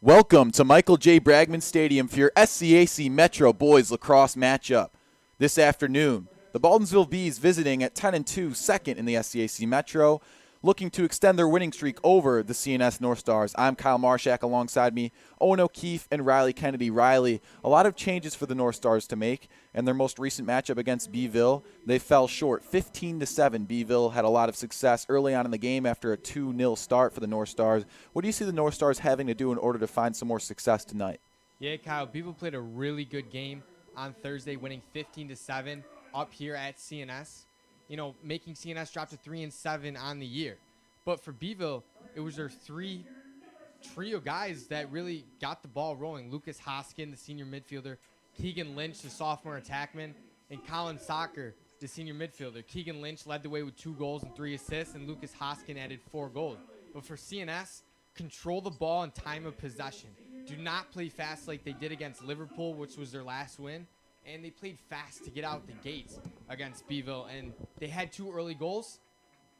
Welcome to Michael J. Bragman Stadium for your SCAC Metro Boys Lacrosse matchup. This afternoon, the Baldwinsville Bees visiting at 10-2, second in the SCAC Metro, looking to extend their winning streak over the CNS North Stars. I'm Kyle Marshak, alongside me, Owen O'Keefe and Riley Kennedy. Riley, a lot of changes for the North Stars to make, and their most recent matchup against Beeville, they fell short, 15-7. Beeville had a lot of success early on in the game after a 2-0 start for the North Stars. What do you see the North Stars having to do in order to find some more success tonight? Yeah, Kyle, Beeville played a really good game on Thursday, winning 15-7 up here at CNS. You know, making CNS drop to 3-7 on the year. But for Beeville, it was their trio guys that really got the ball rolling. Lucas Hoskin, the senior midfielder, Keegan Lynch, the sophomore attackman, and Colin Socker, the senior midfielder. Keegan Lynch led the way with 2 goals and 3 assists, and Lucas Hoskin added 4 goals. But for CNS, control the ball in time of possession. Do not play fast like they did against Liverpool, which was their last win. And they played fast to get out the gates against Beeville. And they had 2 early goals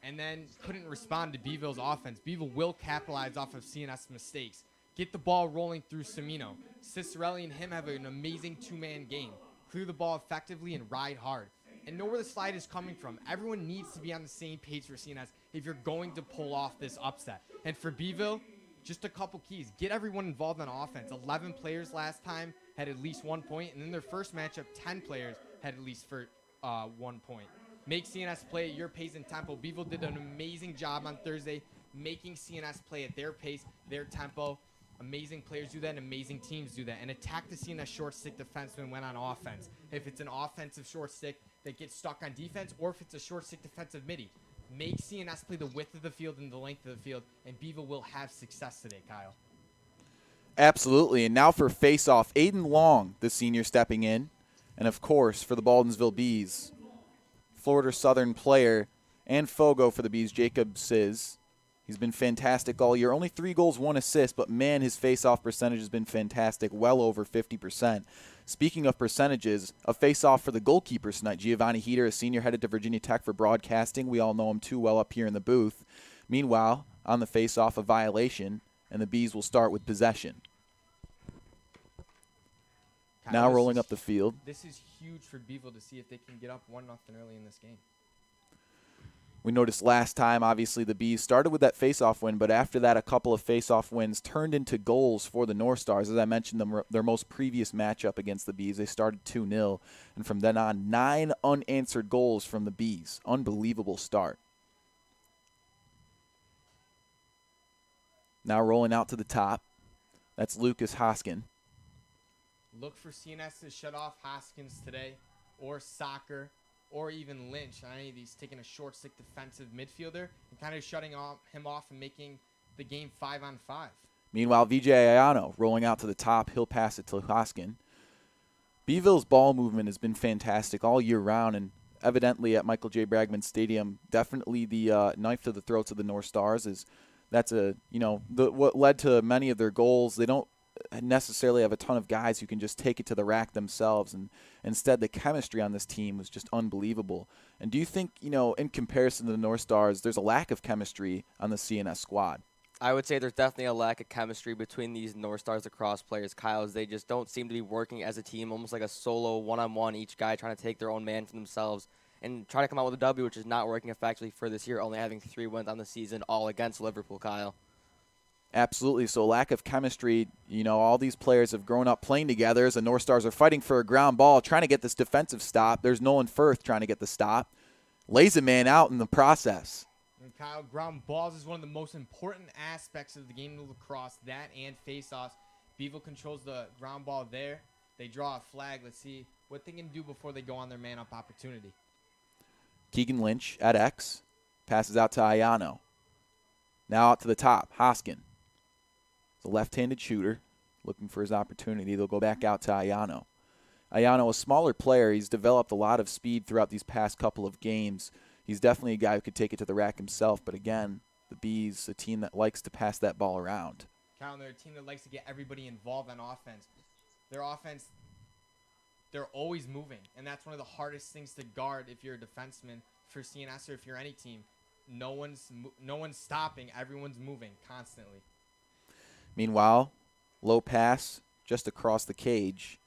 and then couldn't respond to Beeville's offense. Beeville will capitalize off of CNS mistakes. Get the ball rolling through Semino. Cicero and him have an amazing 2-man game. Clear the ball effectively and ride hard. And know where the slide is coming from. Everyone needs to be on the same page for CNS if you're going to pull off this upset. And for Beeville, just a couple keys. Get everyone involved on offense. 11 players last time had at least 1 point. And in their first matchup, 10 players had at least 1 point. Make CNS play at your pace and tempo. Beeville did an amazing job on Thursday making CNS play at their pace, their tempo. Amazing players do that and amazing teams do that. And attack the CNS short stick defenseman when on offense. If it's an offensive short stick that gets stuck on defense, or if it's a short stick defensive midi. Make CNS play the width of the field and the length of the field, and Beeville will have success today, Kyle. Absolutely. And now for face-off, Aiden Long, the senior, stepping in. And, of course, for the Baldwinsville Bees, Florida Southern player and Fogo for the Bees, Jacob Siz. He's been fantastic all year. Only 3 goals, 1 assist, but, man, his face-off percentage has been fantastic, well over 50%. Speaking of percentages, a face-off for the goalkeepers tonight. Giovanni Heater, a senior, headed to Virginia Tech for broadcasting. We all know him too well up here in the booth. Meanwhile, on the face-off, a violation, and the Bees will start with possession. Kyle, now rolling up the field. This is huge for Beeville to see if they can get up 1-0 early in this game. We noticed last time, obviously, the Bees started with that face-off win, but after that, a couple of face-off wins turned into goals for the North Stars. As I mentioned, their most previous matchup against the Bees, they started 2-0, and from then on, 9 unanswered goals from the Bees. Unbelievable start. Now rolling out to the top. That's Lucas Hoskin. Look for CNS to shut off Hoskins today, or Soccer, or even Lynch on any of these, taking a short stick defensive midfielder and kind of shutting him off and making the game 5-on-5. Meanwhile, VJ Ayano rolling out to the top. He'll pass it to Hoskin. Beeville's ball movement has been fantastic all year round, and evidently at Michael J. Bragman Stadium, definitely the knife to the throats of the North Stars is what led to many of their goals. They don't necessarily have a ton of guys who can just take it to the rack themselves, and instead the chemistry on this team was just unbelievable. And do you think, in comparison to the North Stars, there's a lack of chemistry on the CNS squad? I would say there's definitely a lack of chemistry between these North Stars lacrosse players, Kyle, as they just don't seem to be working as a team, almost like a solo one-on-one, each guy trying to take their own man for themselves and try to come out with a W, which is not working effectively for this year, only having 3 wins on the season, all against Liverpool, Kyle. Absolutely. So lack of chemistry, all these players have grown up playing together as the North Stars are fighting for a ground ball, trying to get this defensive stop. There's Nolan Firth trying to get the stop. Lays a man out in the process. And Kyle, ground balls is one of the most important aspects of the game of lacrosse, that and face-offs. Beeville controls the ground ball there. They draw a flag. Let's see what they can do before they go on their man-up opportunity. Keegan Lynch at X. Passes out to Ayano. Now out to the top. Hoskin. The left-handed shooter looking for his opportunity. They'll go back out to Ayano. Ayano, a smaller player. He's developed a lot of speed throughout these past couple of games. He's definitely a guy who could take it to the rack himself. But again, the Bees, a team that likes to pass that ball around. Kyle, they're a team that likes to get everybody involved on offense. Their offense, they're always moving. And that's one of the hardest things to guard if you're a defenseman for CNS or if you're any team. No one's stopping. Everyone's moving constantly. Meanwhile, Low pass just across the cage.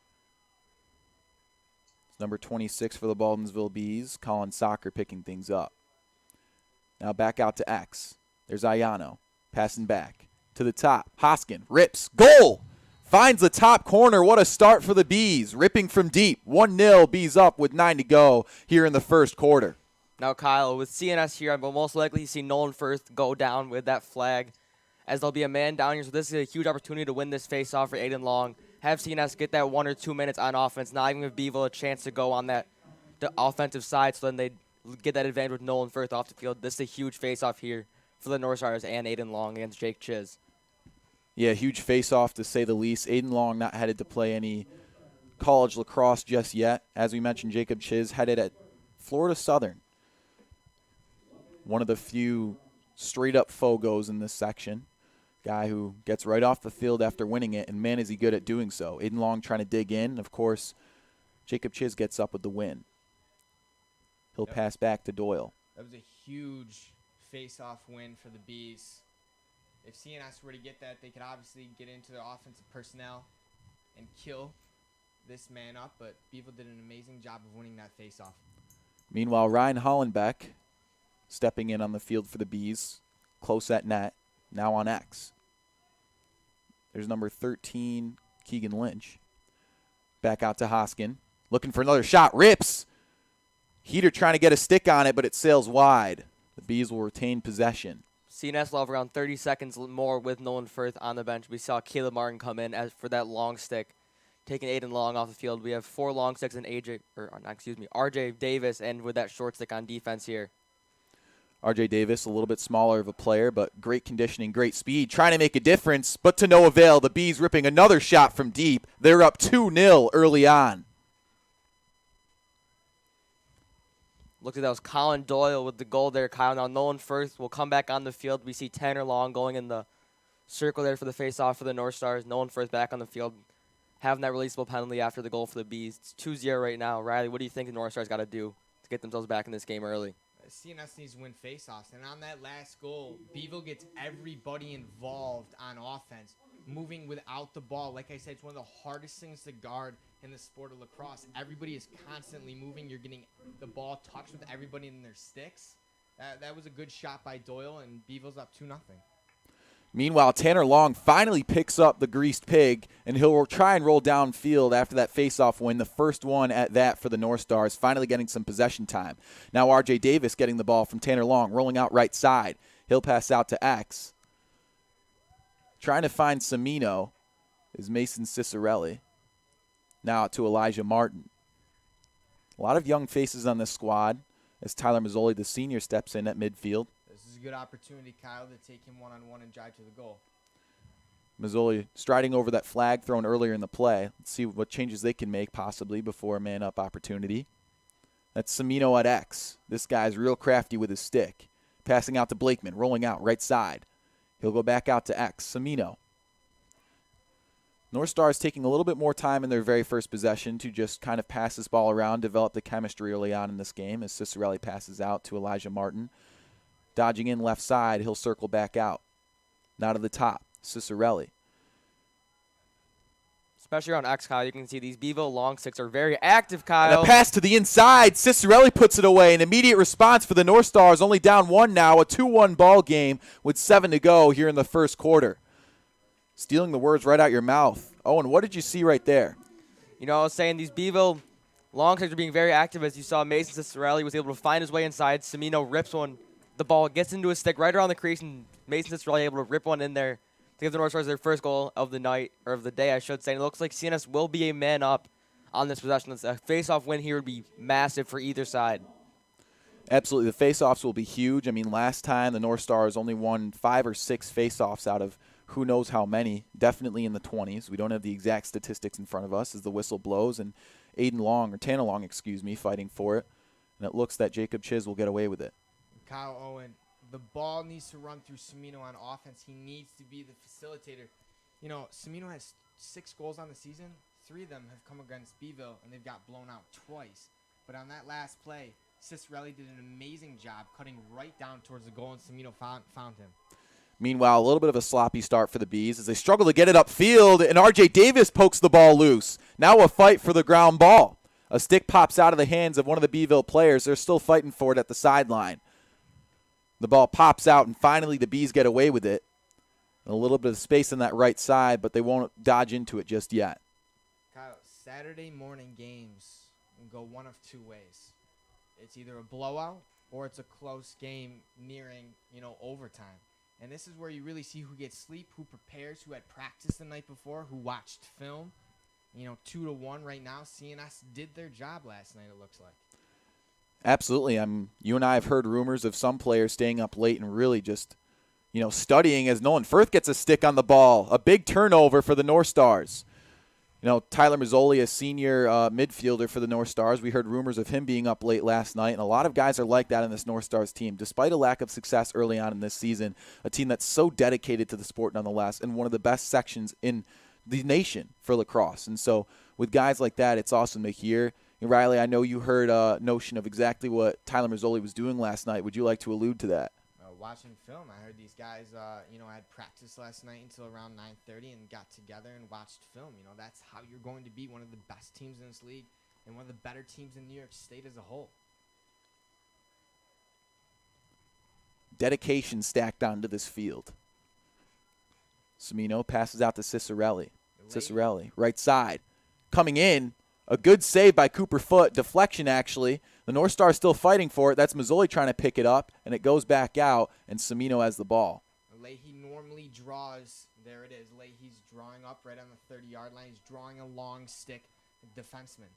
It's number 26 for the Baldwinsville Bees, Colin Soccer picking things up. Now back out to X. There's Ayano, passing back to the top. Hoskin rips, goal! Finds the top corner. What a start for the Bees, ripping from deep. 1-0, Bees up with 9 to go here in the first quarter. Now, Kyle, with CNS here, I will most likely see Nolan Firth go down with that flag, as there'll be a man down here. So this is a huge opportunity to win this face-off for Aiden Long. Have CNS get that 1 or 2 minutes on offense, not even give Beeville a chance to go on the offensive side, so then they get that advantage with Nolan Firth off the field. This is a huge face-off here for the North Stars and Aiden Long against Jake Chiz. Yeah, huge face-off to say the least. Aiden Long not headed to play any college lacrosse just yet. As we mentioned, Jacob Chiz headed at Florida Southern. One of the few straight-up Fogos in this section. Guy who gets right off the field after winning it, and man, is he good at doing so. Aiden Long trying to dig in. Of course, Jacob Chiz gets up with the win. He'll pass back to Doyle. That was a huge face-off win for the Bees. If CNS were to get that, they could obviously get into their offensive personnel and kill this man up, but Beeville did an amazing job of winning that face-off. Meanwhile, Ryan Hollenbeck stepping in on the field for the Bees, close at net, now on X. There's number 13, Keegan Lynch. Back out to Hoskin, looking for another shot, rips. Heater trying to get a stick on it, but it sails wide. The Bees will retain possession. CNS will have around 30 seconds more with Nolan Firth on the bench. We saw Caleb Martin come in as for that long stick, taking Aiden Long off the field. We have 4 long sticks and RJ Davis, and with that short stick on defense here. RJ Davis, a little bit smaller of a player, but great conditioning, great speed, trying to make a difference, but to no avail. The Bees ripping another shot from deep. They're up 2-0 early on. Looks like that was Colin Doyle with the goal there, Kyle. Now Nolan Firth will come back on the field. We see Tanner Long going in the circle there for the face-off for the North Stars. Nolan Firth back on the field, having that releasable penalty after the goal for the Bees. It's 2-0 right now. Riley, what do you think the North Stars got to do to get themselves back in this game early? CNS needs to win face-offs, and on that last goal, Beeville gets everybody involved on offense, moving without the ball. Like I said, it's one of the hardest things to guard in the sport of lacrosse. Everybody is constantly moving. You're getting the ball touched with everybody in their sticks. That was a good shot by Doyle, and Beeville's up 2-0. Meanwhile, Tanner Long finally picks up the greased pig, and he'll try and roll downfield after that face-off win, the first one at that for the North Stars, finally getting some possession time. Now RJ Davis getting the ball from Tanner Long, rolling out right side. He'll pass out to X. Trying to find Semino is Mason Cicerelli. Now out to Elijah Martin. A lot of young faces on this squad as Tyler Mazzoli, the senior, steps in at midfield. This is a good opportunity, Kyle, to take him one-on-one and drive to the goal. Mazzoli striding over that flag thrown earlier in the play. Let's see what changes they can make possibly before a man-up opportunity. That's Semino at X. This guy's real crafty with his stick. Passing out to Blakeman, rolling out right side. He'll go back out to X. Semino. North Stars taking a little bit more time in their very first possession to just kind of pass this ball around, develop the chemistry early on in this game as Cicerelli passes out to Elijah Martin. Dodging in left side, he'll circle back out. Now to the top, Cicerelli. Especially around X, Kyle, you can see these Beeville long sticks are very active, Kyle. And a pass to the inside. Cicerelli puts it away. An immediate response for the North Stars, only down 1 now. A 2-1 ball game with 7 to go here in the first quarter. Stealing the words right out your mouth. Owen, what did you see right there? You know, I was saying these Beeville long sticks are being very active, as you saw Mason Cicerelli was able to find his way inside. Semino rips one. The ball gets into his stick right around the crease, and Mason Cicerelli able to rip one in there to give the North Stars their first goal of the night, or of the day, I should say. And it looks like CNS will be a man up on this possession. A face-off win here would be massive for either side. Absolutely. The face-offs will be huge. I mean, last time the North Stars only won 5 or 6 face-offs out of who knows how many, definitely in the 20s. We don't have the exact statistics in front of us as the whistle blows, and Tanner Long, fighting for it. And it looks that Jacob Chiz will get away with it. Kyle Owen, the ball needs to run through Semino on offense. He needs to be the facilitator. You know, Semino has 6 goals on the season. 3 of them have come against Beeville, and they've got blown out twice. But on that last play, Cicerelli did an amazing job cutting right down towards the goal, and Semino found him. Meanwhile, a little bit of a sloppy start for the Bees as they struggle to get it upfield, and R.J. Davis pokes the ball loose. Now a fight for the ground ball. A stick pops out of the hands of one of the Beeville players. They're still fighting for it at the sideline. The ball pops out, and finally the Bees get away with it. A little bit of space on that right side, but they won't dodge into it just yet. Kyle, Saturday morning games go one of two ways. It's either a blowout or it's a close game nearing, overtime. And this is where you really see who gets sleep, who prepares, who had practice the night before, who watched film. 2-1 right now. CNS did their job last night, it looks like. Absolutely. You and I have heard rumors of some players staying up late and really just, studying as Nolan Firth gets a stick on the ball. A big turnover for the North Stars. Tyler Mazzoli, a senior midfielder for the North Stars. We heard rumors of him being up late last night, and a lot of guys are like that in this North Stars team. Despite a lack of success early on in this season, a team that's so dedicated to the sport nonetheless, and one of the best sections in the nation for lacrosse. And so with guys like that, it's awesome to hear. Riley, I know you heard a notion of exactly what Tyler Mazzoli was doing last night. Would you like to allude to that? Watching film, I heard these guys, had practice last night until around 9:30 and got together and watched film. That's how you're going to be one of the best teams in this league and one of the better teams in New York State as a whole. Dedication stacked onto this field. Cimino passes out to Cicero-North. Cicero-North, right side. Coming in, a good save by Cooper Foote. Deflection, actually. The North Star still fighting for it. That's Mazzoli trying to pick it up, and it goes back out, and Cimino has the ball. Leahy normally draws. There it is. Leahy's drawing up right on the 30-yard line. He's drawing a long stick defenseman.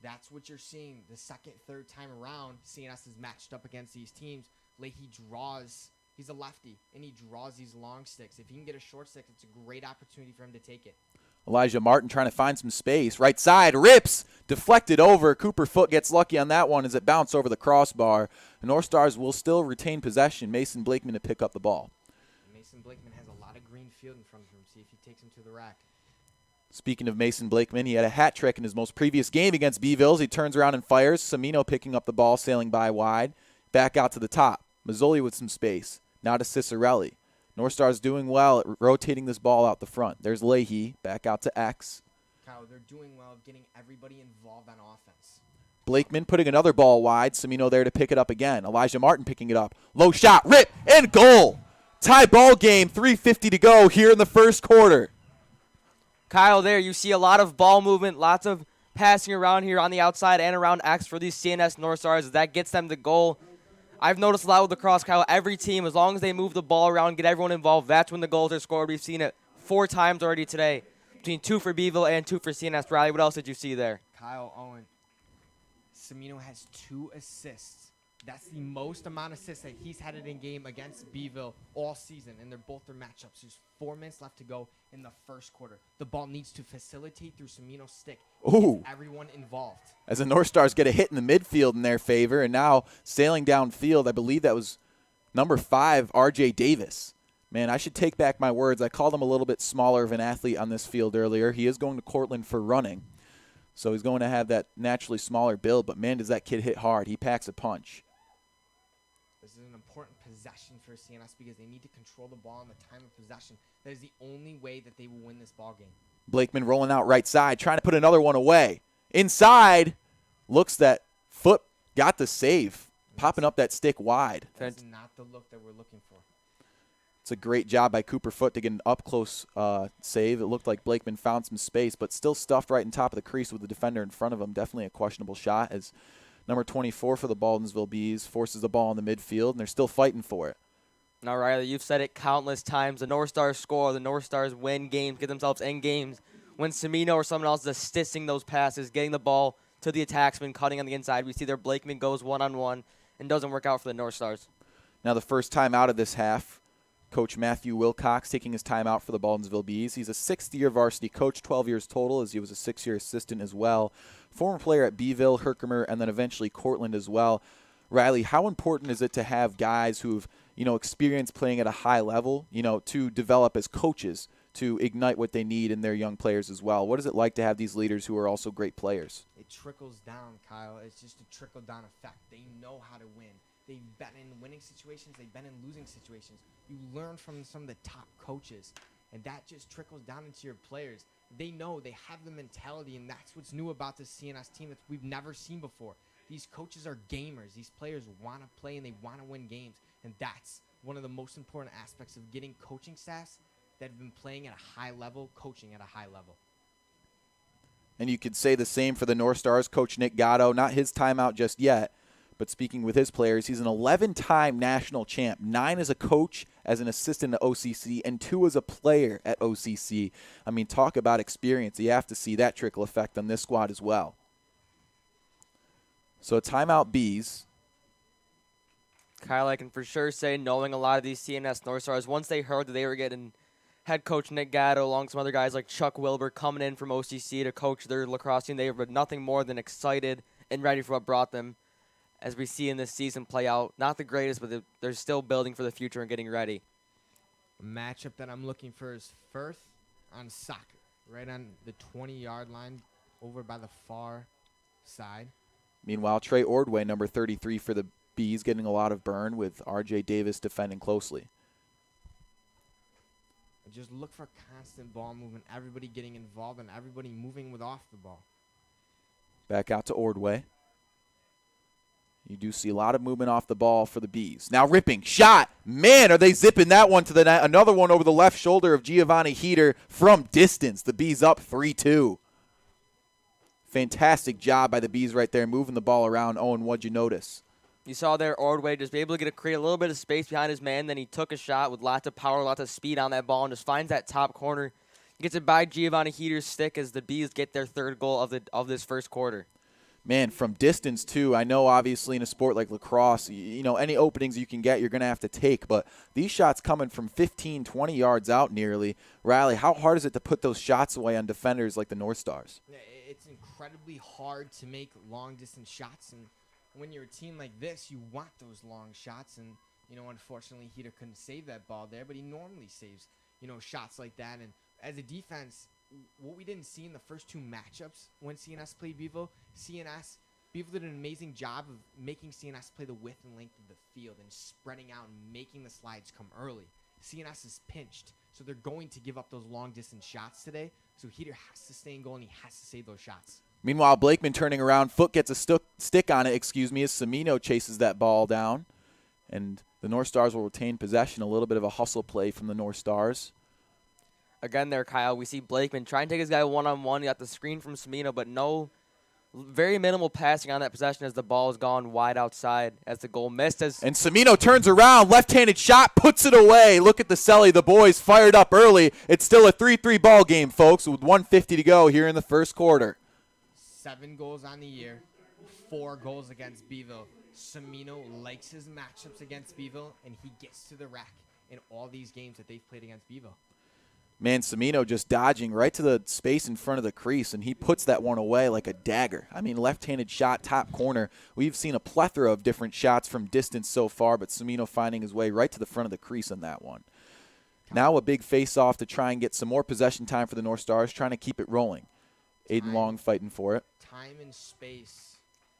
That's what you're seeing. The second, third time around, CNS is matched up against these teams. Leahy draws. He's a lefty, and he draws these long sticks. If he can get a short stick, it's a great opportunity for him to take it. Elijah Martin trying to find some space. Right side, rips, deflected over. Cooper Foote gets lucky on that one as it bounced over the crossbar. The North Stars will still retain possession. Mason Blakeman to pick up the ball. Mason Blakeman has a lot of green field in front of him. See if he takes him to the rack. Speaking of Mason Blakeman, he had a hat trick in his most previous game against Beeville. He turns around and fires. Cimino picking up the ball, sailing by wide. Back out to the top. Mazzoli with some space. Now to Cicero-North. North Stars doing well at rotating this ball out the front. There's Leahy, back out to X. Kyle, they're doing well of getting everybody involved on offense. Blakeman putting another ball wide. Cimino there to pick it up again. Elijah Martin picking it up. Low shot, rip, and goal. Tie ball game, 3:50 to go here in the first quarter. Kyle, there you see a lot of ball movement, lots of passing around here on the outside and around X for these CNS North Stars. That gets them the goal. I've noticed a lot with lacrosse, Kyle. Every team, as long as they move the ball around, get everyone involved, that's when the goals are scored. We've seen it 4 times already today, between 2 for Beeville and 2 for CNS. Riley, what else did you see there? Kyle Owen. Cimino has 2 assists. That's the most amount of assists that he's had in game against Beeville all season, and they're both their matchups. There's 4 minutes left to go in the first quarter. The ball needs to facilitate through Cimino's stick. Ooh. Everyone involved. As the North Stars get a hit in the midfield in their favor, and now sailing downfield, I believe that was number 5, R.J. Davis. Man, I should take back my words. I called him a little bit smaller of an athlete on this field earlier. He is going to Cortland for running, so he's going to have that naturally smaller build, but man, does that kid hit hard. He packs a punch. This is an important possession for CNS because they need to control the ball in the time of possession. That is the only way that they will win this ball game. Blakeman rolling out right side, trying to put another one away. Inside, looks that Foote got the save, popping up that stick wide. That's not the look that we're looking for. It's a great job by Cooper Foote to get an up-close save. It looked like Blakeman found some space, but still stuffed right in top of the crease with the defender in front of him. Definitely a questionable shot as number 24 for the Baldwinsville Bees forces the ball in the midfield, and they're still fighting for it. Now, Riley, you've said it countless times. The North Stars score. The North Stars win games, get themselves in games. When Cimino or someone else is assisting those passes, getting the ball to the attacksman, cutting on the inside, we see their Blakeman goes one-on-one and doesn't work out for the North Stars. Now the first time out of this half, Coach Matthew Wilcox taking his time out for the Baldwinsville Bees. He's a 6th-year varsity coach, 12 years total, as he was a 6-year assistant as well. Former player at Beeville, Herkimer, and then eventually Cortland as well. Riley, how important is it to have guys who've, experience playing at a high level, to develop as coaches to ignite what they need in their young players as well? What is it like to have these leaders who are also great players? It trickles down, Kyle. It's just a trickle-down effect. They know how to win. They've been in winning situations. They've been in losing situations. You learn from some of the top coaches, and that just trickles down into your players. They know, they have the mentality, and that's what's new about this CNS team that we've never seen before. These coaches are gamers. These players want to play, and they want to win games, and that's one of the most important aspects of getting coaching staffs that have been playing at a high level, coaching at a high level. And you could say the same for the North Stars. Coach Nick Gatto, not his timeout just yet, but speaking with his players, he's an 11-time national champ, 9 as a coach, as an assistant at OCC, and 2 as a player at OCC. I mean, talk about experience. You have to see that trickle effect on this squad as well. So timeout Bees. Kyle, I can for sure say, knowing a lot of these CNS North Stars, once they heard that they were getting head coach Nick Gatto along with some other guys like Chuck Wilbur coming in from OCC to coach their lacrosse team, they were nothing more than excited and ready for what brought them. As we see in this season play out, not the greatest, but they're still building for the future and getting ready. A matchup that I'm looking for is Firth on soccer, right on the 20-yard line over by the far side. Meanwhile, Trey Ordway, number 33 for the Bees, getting a lot of burn with R.J. Davis defending closely. Just look for constant ball movement, everybody getting involved, and everybody moving with off the ball. Back out to Ordway. You do see a lot of movement off the ball for the Bees. Now ripping, shot. Man, are they zipping that one to the net. Another one over the left shoulder of Giovanni Heater from distance. The Bees up 3-2. Fantastic job by the Bees right there, moving the ball around. Owen, what'd you notice? You saw there Ordway just be able to create a little bit of space behind his man. Then he took a shot with lots of power, lots of speed on that ball, and just finds that top corner. Gets it by Giovanni Heater's stick as the Bees get their third goal of this first quarter. Man, from distance, too, I know obviously in a sport like lacrosse, you know, any openings you can get, you're going to have to take. But these shots coming from 15, 20 yards out nearly. Riley, how hard is it to put those shots away on defenders like the North Stars? It's incredibly hard to make long-distance shots. And when you're a team like this, you want those long shots. And, you know, unfortunately, Heater couldn't save that ball there. But he normally saves, you know, shots like that. And as a defense, what we didn't see in the first 2 matchups when CNS played Beeville, Beeville did an amazing job of making CNS play the width and length of the field and spreading out and making the slides come early. CNS is pinched, so they're going to give up those long-distance shots today. So Heater has to stay in goal, and he has to save those shots. Meanwhile, Blakeman turning around, foot gets a stick on it, as Semino chases that ball down. And the North Stars will retain possession, a little bit of a hustle play from the North Stars. Again there, Kyle, we see Blakeman try and take his guy one-on-one. He got the screen from Semino, but very minimal passing on that possession as the ball has gone wide outside as the goal missed. And Semino turns around, left-handed shot, puts it away. Look at the celly. The boys fired up early. It's still a 3-3 ball game, folks, with 1:50 to go here in the first quarter. 7 goals on the year, 4 goals against Beeville. Semino likes his matchups against Beeville, and he gets to the rack in all these games that they've played against Beeville. Man, Semino just dodging right to the space in front of the crease, and he puts that one away like a dagger. I mean, left-handed shot, top corner. We've seen a plethora of different shots from distance so far, but Semino finding his way right to the front of the crease on that one. Now a big face-off to try and get some more possession time for the North Stars, trying to keep it rolling. Aiden Long fighting for it. Time and space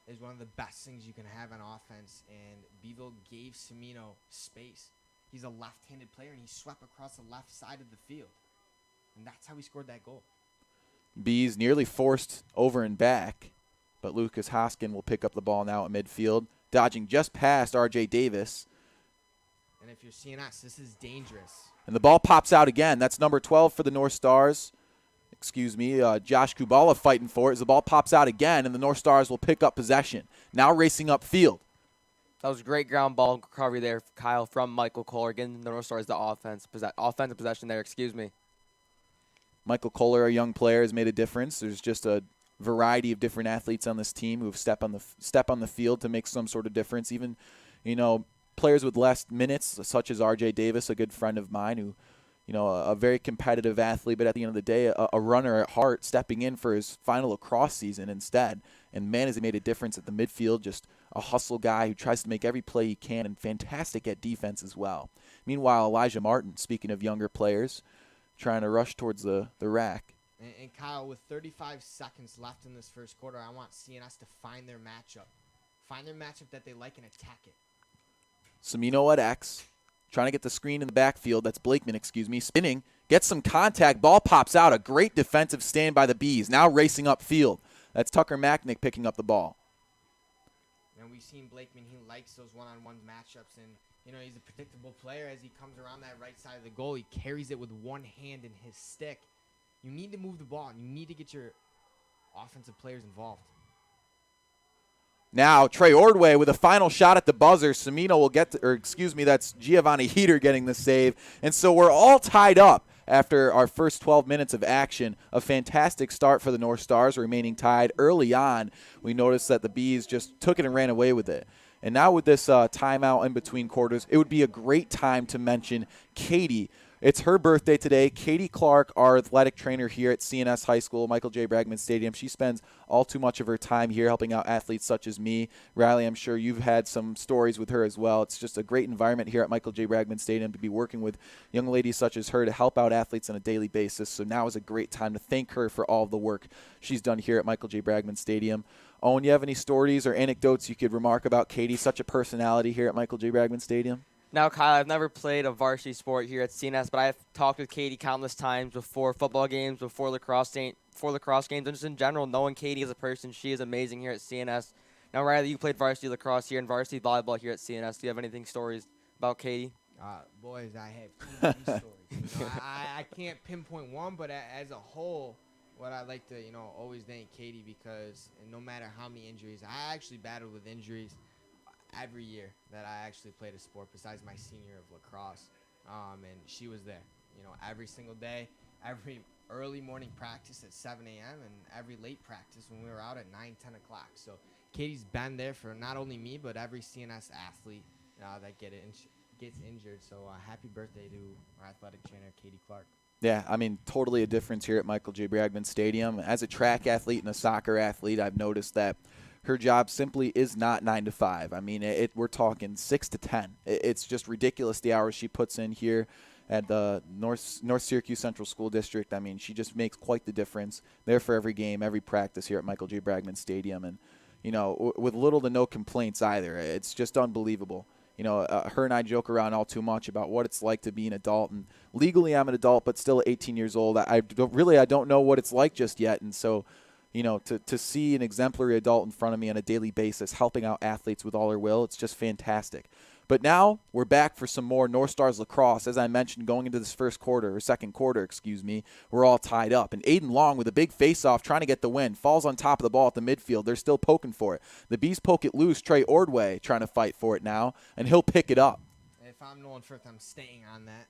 is one of the best things you can have on offense, and Beeville gave Semino space. He's a left-handed player, and he swept across the left side of the field. And that's how he scored that goal. Bees nearly forced over and back, but Lucas Hoskin will pick up the ball now at midfield, dodging just past R.J. Davis. And if you're CNS, this is dangerous. And the ball pops out again. That's number 12 for the North Stars. Josh Kubala fighting for it as the ball pops out again, and the North Stars will pick up possession. Now racing upfield. That was a great ground ball recovery there, Kyle, from Michael Kohler. Again, the North Stars, the offensive possession there, Michael Kohler, a young player, has made a difference. There's just a variety of different athletes on this team who have step on the field to make some sort of difference. Even, players with less minutes, such as R.J. Davis, a good friend of mine, who, a very competitive athlete, but at the end of the day, a runner at heart, stepping in for his final lacrosse season instead. And man, has he made a difference at the midfield. Just a hustle guy who tries to make every play he can, and fantastic at defense as well. Meanwhile, Elijah Martin, speaking of younger players, trying to rush towards the rack. And Kyle, with 35 seconds left in this first quarter, I want CNS to find their matchup. Find their matchup that they like and attack it. Cimino at X, trying to get the screen in the backfield. That's Blakeman, spinning, gets some contact. Ball pops out. A great defensive stand by the Bees. Now racing upfield. That's Tucker Macknick picking up the ball. And we've seen Blakeman, he likes those one-on-one matchups, and he's a predictable player. As he comes around that right side of the goal, he carries it with one hand in his stick. You need to move the ball, and you need to get your offensive players involved. Now Trey Ordway with a final shot at the buzzer. Cimino will that's Giovanni Heater getting the save. And so we're all tied up after our first 12 minutes of action. A fantastic start for the North Stars, remaining tied early on. We noticed that the Bees just took it and ran away with it. And now with this timeout in between quarters, it would be a great time to mention Katie. It's her birthday today. Katie Clark, our athletic trainer here at CNS High School, Michael J. Bragman Stadium. She spends all too much of her time here helping out athletes such as me. Riley, I'm sure you've had some stories with her as well. It's just a great environment here at Michael J. Bragman Stadium to be working with young ladies such as her to help out athletes on a daily basis. So now is a great time to thank her for all of the work she's done here at Michael J. Bragman Stadium. Owen, you have any stories or anecdotes you could remark about Katie, such a personality here at Michael J. Bragman Stadium? Now, Kyle, I've never played a varsity sport here at CNS, but I've talked with Katie countless times before football games, before lacrosse games, and just in general, knowing Katie as a person. She is amazing here at CNS. Now, Riley, you played varsity lacrosse here and varsity volleyball here at CNS. Do you have anything stories about Katie? Boys, I have too many stories. I can't pinpoint one, but as a whole, what I like to, always thank Katie because no matter how many injuries, I actually battled with injuries every year that I actually played a sport besides my senior of lacrosse. And she was there, every single day, every early morning practice at 7 a.m. and every late practice when we were out at 9, 10 o'clock. So Katie's been there for not only me, but every CNS athlete that gets injured. So happy birthday to our athletic trainer, Katie Clark. Yeah, totally a difference here at Michael J. Bragman Stadium. As a track athlete and a soccer athlete, I've noticed that her job simply is not 9 to 5. We're talking 6 to 10. It's just ridiculous the hours she puts in here at the North Syracuse Central School District. She just makes quite the difference. There for every game, every practice here at Michael J. Bragman Stadium. And, with little to no complaints either. It's just unbelievable. Her and I joke around all too much about what it's like to be an adult. And legally I'm an adult, but still 18 years old. I don't know what it's like just yet. And so, to see an exemplary adult in front of me on a daily basis helping out athletes with all her will, it's just fantastic. But now we're back for some more North Stars lacrosse. As I mentioned, going into this second quarter, we're all tied up. And Aiden Long with a big face-off trying to get the win. Falls on top of the ball at the midfield. They're still poking for it. The Bees poke it loose. Trey Ordway trying to fight for it now, and he'll pick it up. If I'm Nolan Firth, I'm staying on it,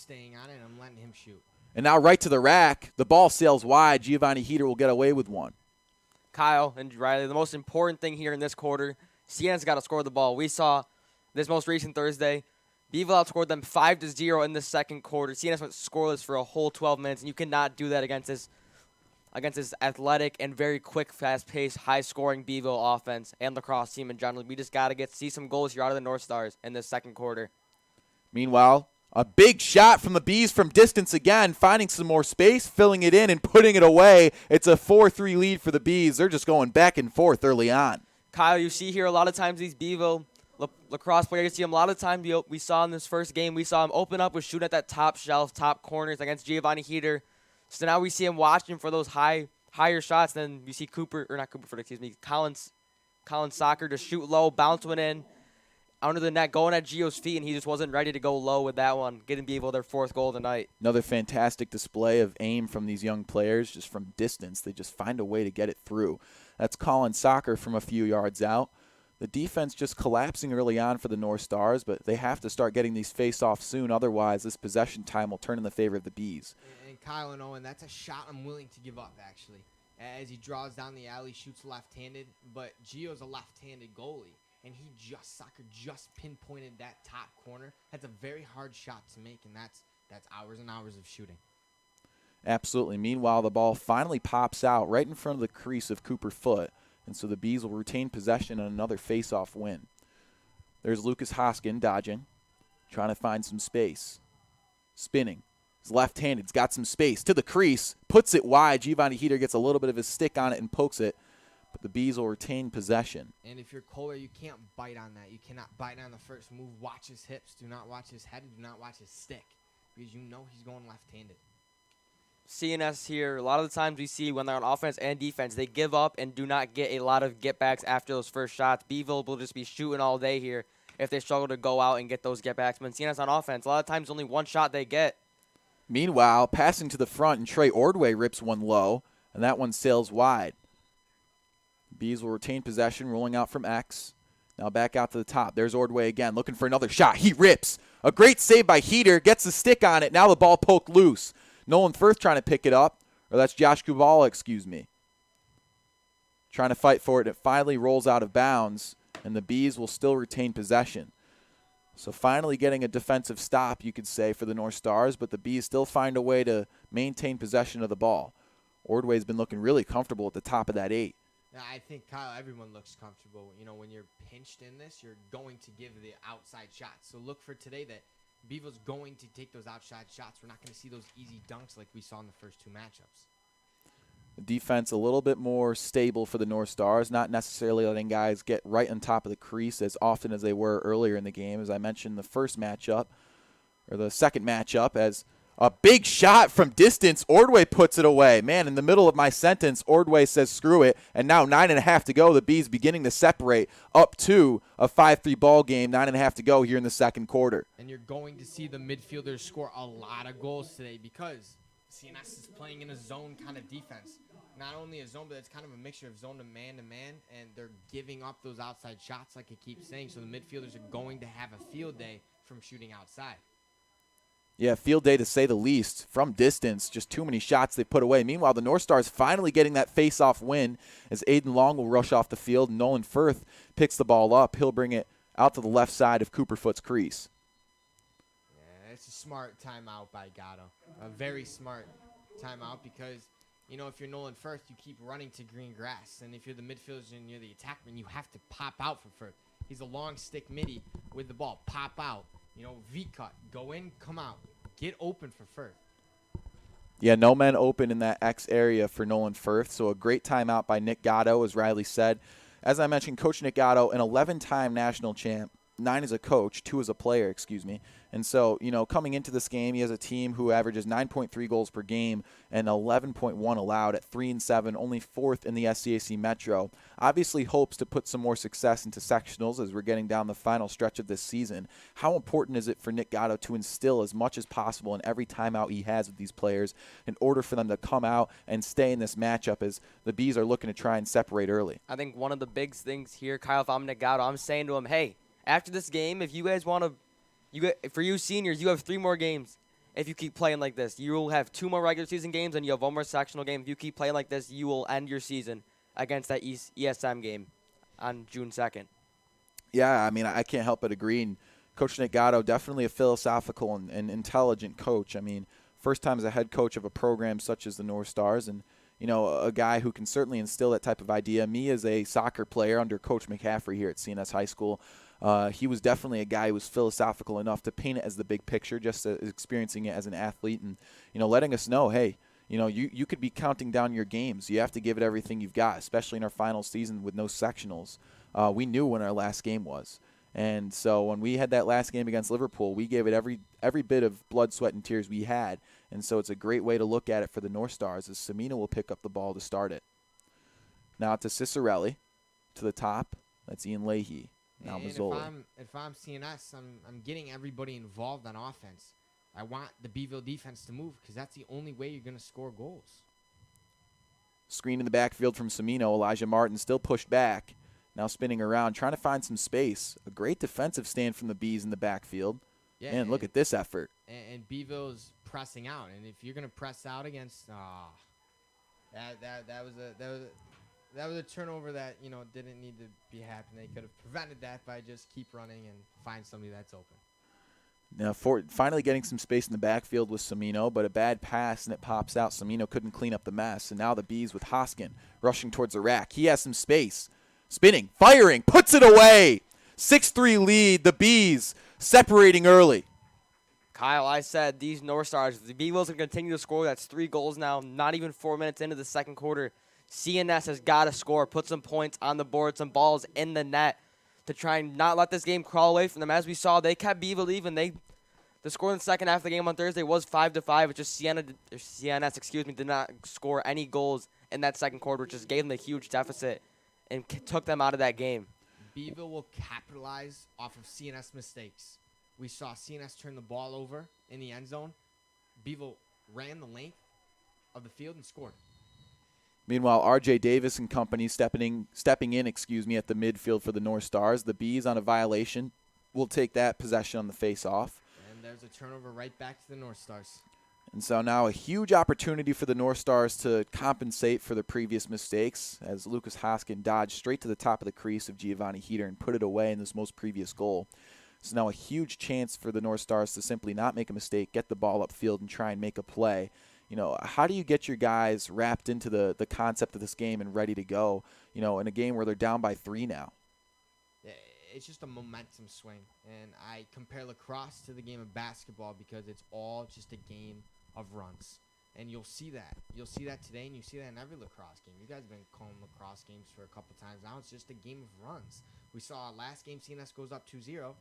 and I'm letting him shoot. And now right to the rack. The ball sails wide. Giovanni Heater will get away with one. Kyle and Riley, the most important thing here in this quarter, CN's got to score the ball. We saw this most recent Thursday, Beeville outscored them 5-0 in the second quarter. CNS went scoreless for a whole 12 minutes, and you cannot do that against this athletic and very quick, fast-paced, high-scoring Beeville offense and lacrosse team in general. We just got to see some goals here out of the North Stars in this second quarter. Meanwhile, a big shot from the Bees from distance again, finding some more space, filling it in, and putting it away. It's a 4-3 lead for the Bees. They're just going back and forth early on. Kyle, you see here a lot of times these Beeville lacrosse players, you see them a lot of times. We saw in this first game, we saw him open up with shooting at that top shelf, top corners against Giovanni Heater. So now we see him watching for those higher shots. Then you see Colin Soccer to shoot low, bounce one in under the net, going at Gio's feet, and he just wasn't ready to go low with that one, getting Beeville their fourth goal of the night. Another fantastic display of aim from these young players, just from distance. They just find a way to get it through. That's Colin Soccer from a few yards out. The defense just collapsing early on for the North Stars, but they have to start getting these face-offs soon. Otherwise, this possession time will turn in the favor of the Bees. And Kyle and Owen, that's a shot I'm willing to give up, actually. As he draws down the alley, shoots left-handed, but Gio's a left-handed goalie, and Soccer just pinpointed that top corner. That's a very hard shot to make, and that's hours and hours of shooting. Absolutely. Meanwhile, the ball finally pops out right in front of the crease of Cooper Foote. And so the Bees will retain possession and another face-off win. There's Lucas Hoskin dodging, trying to find some space. Spinning. He's left-handed. He's got some space. To the crease. Puts it wide. Giovanni Heater gets a little bit of his stick on it and pokes it. but the Bees will retain possession. And if you're Kohler, you can't bite on that. You cannot bite on the first move. Watch his hips. Do not watch his head. Do not watch his stick, because you know he's going left-handed. CNS here, a lot of the times we see when they're on offense and defense, they give up and do not get a lot of get-backs after those first shots. Beeville will just be shooting all day here if they struggle to go out and get those get-backs. When CNS on offense, a lot of times only one shot they get. Meanwhile, passing to the front, and Trey Ordway rips one low, and that one sails wide. Bees will retain possession, rolling out from X. Now back out to the top. There's Ordway again, looking for another shot. He rips. A great save by Heater, gets the stick on it. Now the ball poked loose. Nolan Firth trying to pick it up, or that's Josh Kubala, excuse me. Trying to fight for it, and it finally rolls out of bounds, and the Bees will still retain possession. So finally getting a defensive stop, you could say, for the North Stars, but the Bees still find a way to maintain possession of the ball. Ordway's been looking really comfortable at the top of that 8. Yeah, I think, Kyle, everyone looks comfortable. You know, when you're pinched in this, you're going to give the outside shots. So look for today that Beeville's going to take those outside shots. We're not going to see those easy dunks like we saw in the first 2 matchups. The defense a little bit more stable for the North Stars, not necessarily letting guys get right on top of the crease as often as they were earlier in the game. As I mentioned, the first matchup, or the second matchup, as a big shot from distance, Ordway puts it away. Man, in the middle of my sentence, Ordway says screw it, and now 9.5 to go. The Bees beginning to separate up to a 5-3 ball game, 9.5 to go here in the second quarter. And you're going to see the midfielders score a lot of goals today because CNS is playing in a zone kind of defense. Not only a zone, but it's kind of a mixture of zone to man, and they're giving up those outside shots like I keep saying, so the midfielders are going to have a field day from shooting outside. Yeah, field day to say the least. From distance, just too many shots they put away. Meanwhile, the North Stars finally getting that face-off win as Aiden Long will rush off the field. Nolan Firth picks the ball up. He'll bring it out to the left side of Cooperfoot's crease. Yeah, it's a smart timeout by Gatto. A very smart timeout because, you know, if you're Nolan Firth, you keep running to green grass. And if you're the midfielder and you're the attackman, you have to pop out for Firth. He's a long stick midi with the ball. Pop out. You know, V-cut. Go in, come out. Get open for Firth. Yeah, no men open in that X area for Nolan Firth. So a great timeout by Nick Gatto, as Riley said. As I mentioned, Coach Nick Gatto, an 11-time national champ, 9 as a coach, 2 as a player, excuse me. And so, you know, coming into this game, he has a team who averages 9.3 goals per game and 11.1 allowed at 3-7, only 4th in the SCAC Metro. Obviously hopes to put some more success into sectionals as we're getting down the final stretch of this season. How important is it for Nick Gatto to instill as much as possible in every timeout he has with these players in order for them to come out and stay in this matchup as the Bees are looking to try and separate early? I think one of the big things here, Kyle, if I'm Nick Gatto, I'm saying to him, hey, after this game, if you guys want to, for you seniors, you have 3 more games. If you keep playing like this, you will have 2 more regular season games and you have 1 more sectional game. If you keep playing like this, you will end your season against that ESM game on June 2nd. Yeah, I mean, I can't help but agree. And Coach Nick Gatto, definitely a philosophical and intelligent coach. I mean, first time as a head coach of a program such as the North Stars, and you know, a guy who can certainly instill that type of idea. Me as a soccer player under Coach McCaffrey here at CNS High School, he was definitely a guy who was philosophical enough to paint it as the big picture, just experiencing it as an athlete and, you know, letting us know, hey, you know, you could be counting down your games. You have to give it everything you've got, especially in our final season with no sectionals. We knew when our last game was. And so when we had that last game against Liverpool, we gave it every bit of blood, sweat, and tears we had. And so it's a great way to look at it for the North Stars as Semina will pick up the ball to start it. Now to Cicerelli, to the top. That's Ian Leahy. Now Mazzoli. If I'm CNS, I'm getting everybody involved on offense. I want the Beeville defense to move because that's the only way you're going to score goals. Screen in the backfield from Semino. Elijah Martin still pushed back. Now spinning around, trying to find some space. A great defensive stand from the Bees in the backfield. Yeah, and look at this effort. And Beeville's pressing out. And if you're going to press out against that was a turnover that, you know, didn't need to be happening. They could have prevented that by just keep running and find somebody that's open. Now, finally getting some space in the backfield with Semino, but a bad pass and it pops out. Semino couldn't clean up the mess. And now the Bees with Hoskin rushing towards the rack. He has some space. Spinning, firing, puts it away. 6-3 lead. The Bees separating early. Kyle, I said these North Stars, the Beeville's going to continue to score. That's 3 goals now, not even 4 minutes into the second quarter. CNS has got to score, put some points on the board, some balls in the net to try and not let this game crawl away from them. As we saw, they kept Beeville even. The score in the second half of the game on Thursday was 5-5. It's just CNS, did not score any goals in that second quarter, which just gave them a huge deficit and took them out of that game. Beeville will capitalize off of CNS mistakes. We saw CNS turn the ball over in the end zone. Beeville ran the length of the field and scored. Meanwhile, R.J. Davis and company stepping in, at the midfield for the North Stars. The Bees on a violation will take that possession on the face-off. And there's a turnover right back to the North Stars. And so now a huge opportunity for the North Stars to compensate for the previous mistakes as Lucas Hoskin dodged straight to the top of the crease of Giovanni Heater and put it away in this most previous goal. So now a huge chance for the North Stars to simply not make a mistake, get the ball upfield, and try and make a play. You know, how do you get your guys wrapped into the concept of this game and ready to go, you know, in a game where they're down by 3 now? It's just a momentum swing. And I compare lacrosse to the game of basketball because it's all just a game of runs. And you'll see that. You'll see that today, and you see that in every lacrosse game. You guys have been calling lacrosse games for a couple times now. It's just a game of runs. We saw last game CNS goes up 2-0,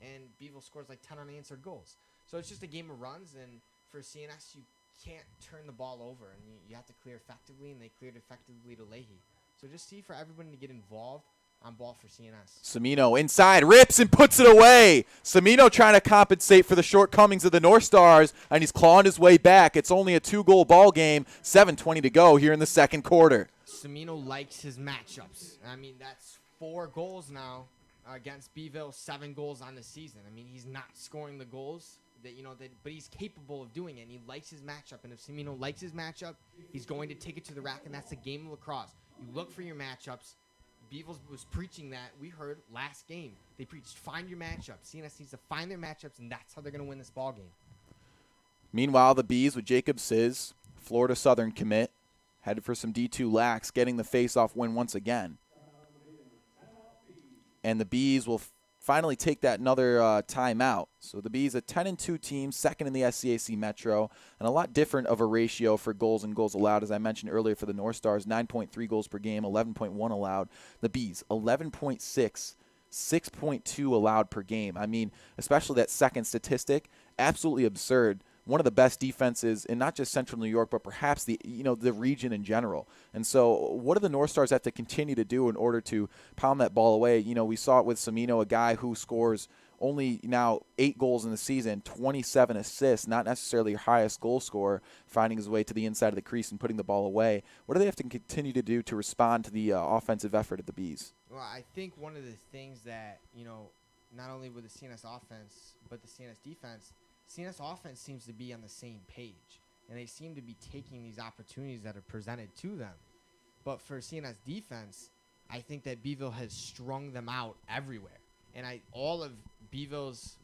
and Beeville scores like 10 unanswered goals. So it's just a game of runs, and for CNS, you can't turn the ball over, and you have to clear effectively, and they cleared effectively to Leahy. So just see for everybody to get involved on ball for CNS. Semino inside, rips and puts it away. Semino trying to compensate for the shortcomings of the North Stars, and he's clawing his way back. It's only a 2-goal ball game, 7:20 to go here in the second quarter. Semino likes his matchups. I mean, that's 4 goals now against Beeville, 7 goals on the season. I mean, he's not scoring the goals but he's capable of doing it, and he likes his matchup. And if Semino likes his matchup, he's going to take it to the rack, and that's the game of lacrosse. You look for your matchups. Beeville was preaching that. We heard last game. They preached, find your matchups. CNS needs to find their matchups, and that's how they're going to win this ball game. Meanwhile, the Bees with Jacob Siz, Florida Southern commit, headed for some D2 lax, getting the face-off win once again. And the Bees will finally take that another timeout. So the Bees, a 10-2 team, second in the SCAC Metro, and a lot different of a ratio for goals and goals allowed. As I mentioned earlier for the North Stars, 9.3 goals per game, 11.1 allowed. The Bees, 11.6, 6.2 allowed per game. I mean, especially that second statistic, absolutely absurd. One of the best defenses in not just Central New York, but perhaps the region in general. And so what do the North Stars have to continue to do in order to pound that ball away? You know, we saw it with Semino, a guy who scores only now 8 goals in the season, 27 assists, not necessarily your highest goal scorer, finding his way to the inside of the crease and putting the ball away. What do they have to continue to do to respond to the offensive effort of the Bees? Well, I think one of the things that, not only with the CNS offense, but the CNS defense seems to be on the same page, and they seem to be taking these opportunities that are presented to them. But for CNS defense, I think that Beeville has strung them out everywhere, and all of Beeville's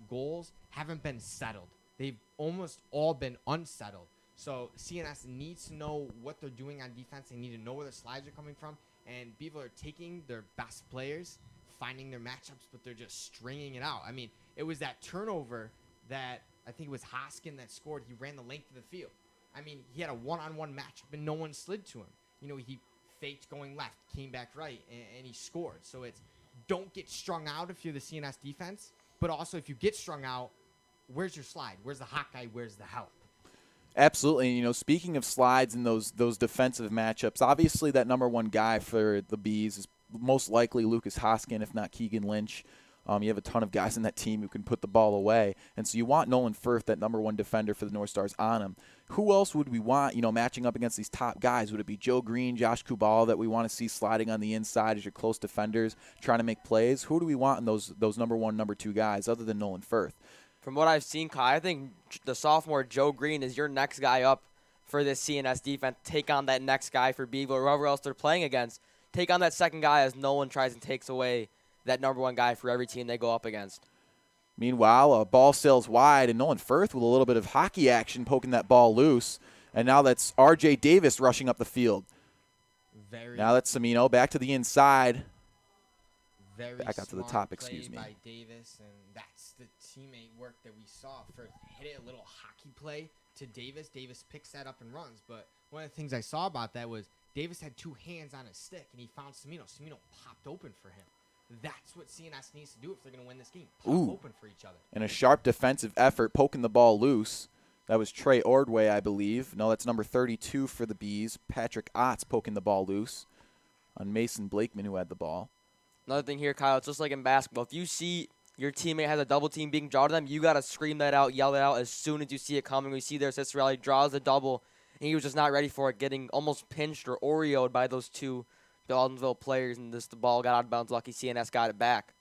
goals haven't been settled. They've almost all been unsettled. So CNS needs to know what they're doing on defense. They need to know where their slides are coming from, and Beeville are taking their best players, finding their matchups, but they're just stringing it out. I mean, it was that turnover that I think it was Hoskin that scored. He ran the length of the field. I mean, he had a one-on-one matchup, and no one slid to him. He faked going left, came back right, and he scored. So it's don't get strung out if you're the CNS defense, but also if you get strung out, where's your slide? Where's the hot guy? Where's the help? Absolutely. Speaking of slides and those defensive matchups, obviously that number one guy for the Bees is most likely Lucas Hoskin, if not Keegan Lynch. You have a ton of guys in that team who can put the ball away. And so you want Nolan Firth, that number one defender for the North Stars, on him. Who else would we want, matching up against these top guys? Would it be Joe Green, Josh Kubal that we want to see sliding on the inside as your close defenders trying to make plays? Who do we want in those number one, number two guys other than Nolan Firth? From what I've seen, Kai, I think the sophomore Joe Green is your next guy up for this CNS defense. Take on that next guy for Beeville or whoever else they're playing against. Take on that second guy as Nolan tries and takes away that number one guy for every team they go up against. Meanwhile, a ball sails wide, and Nolan Firth with a little bit of hockey action poking that ball loose. And now that's R.J. Davis rushing up the field. Now that's Semino back to the inside. Back out to the top, excuse me. By Davis, and that's the teammate work that we saw. First, hit it a little hockey play to Davis. Davis picks that up and runs. But one of the things I saw about that was Davis had 2 hands on his stick, and he found Cimino. Cimino popped open for him. That's what CNS needs to do if they're going to win this game. Pop open for each other. And a sharp defensive effort, poking the ball loose. That was Trey Ordway, I believe. No, that's number 32 for the Bees. Patrick Otts poking the ball loose on Mason Blakeman, who had the ball. Another thing here, Kyle, it's just like in basketball. If you see your teammate has a double team being drawn to them, you got to scream that out, yell it out as soon as you see it coming. We see there Cicero-North draws the double, and he was just not ready for it, getting almost pinched or Oreo'd by those 2 Baldwinsville players, and the ball got out of bounds. Lucky CNS got it back.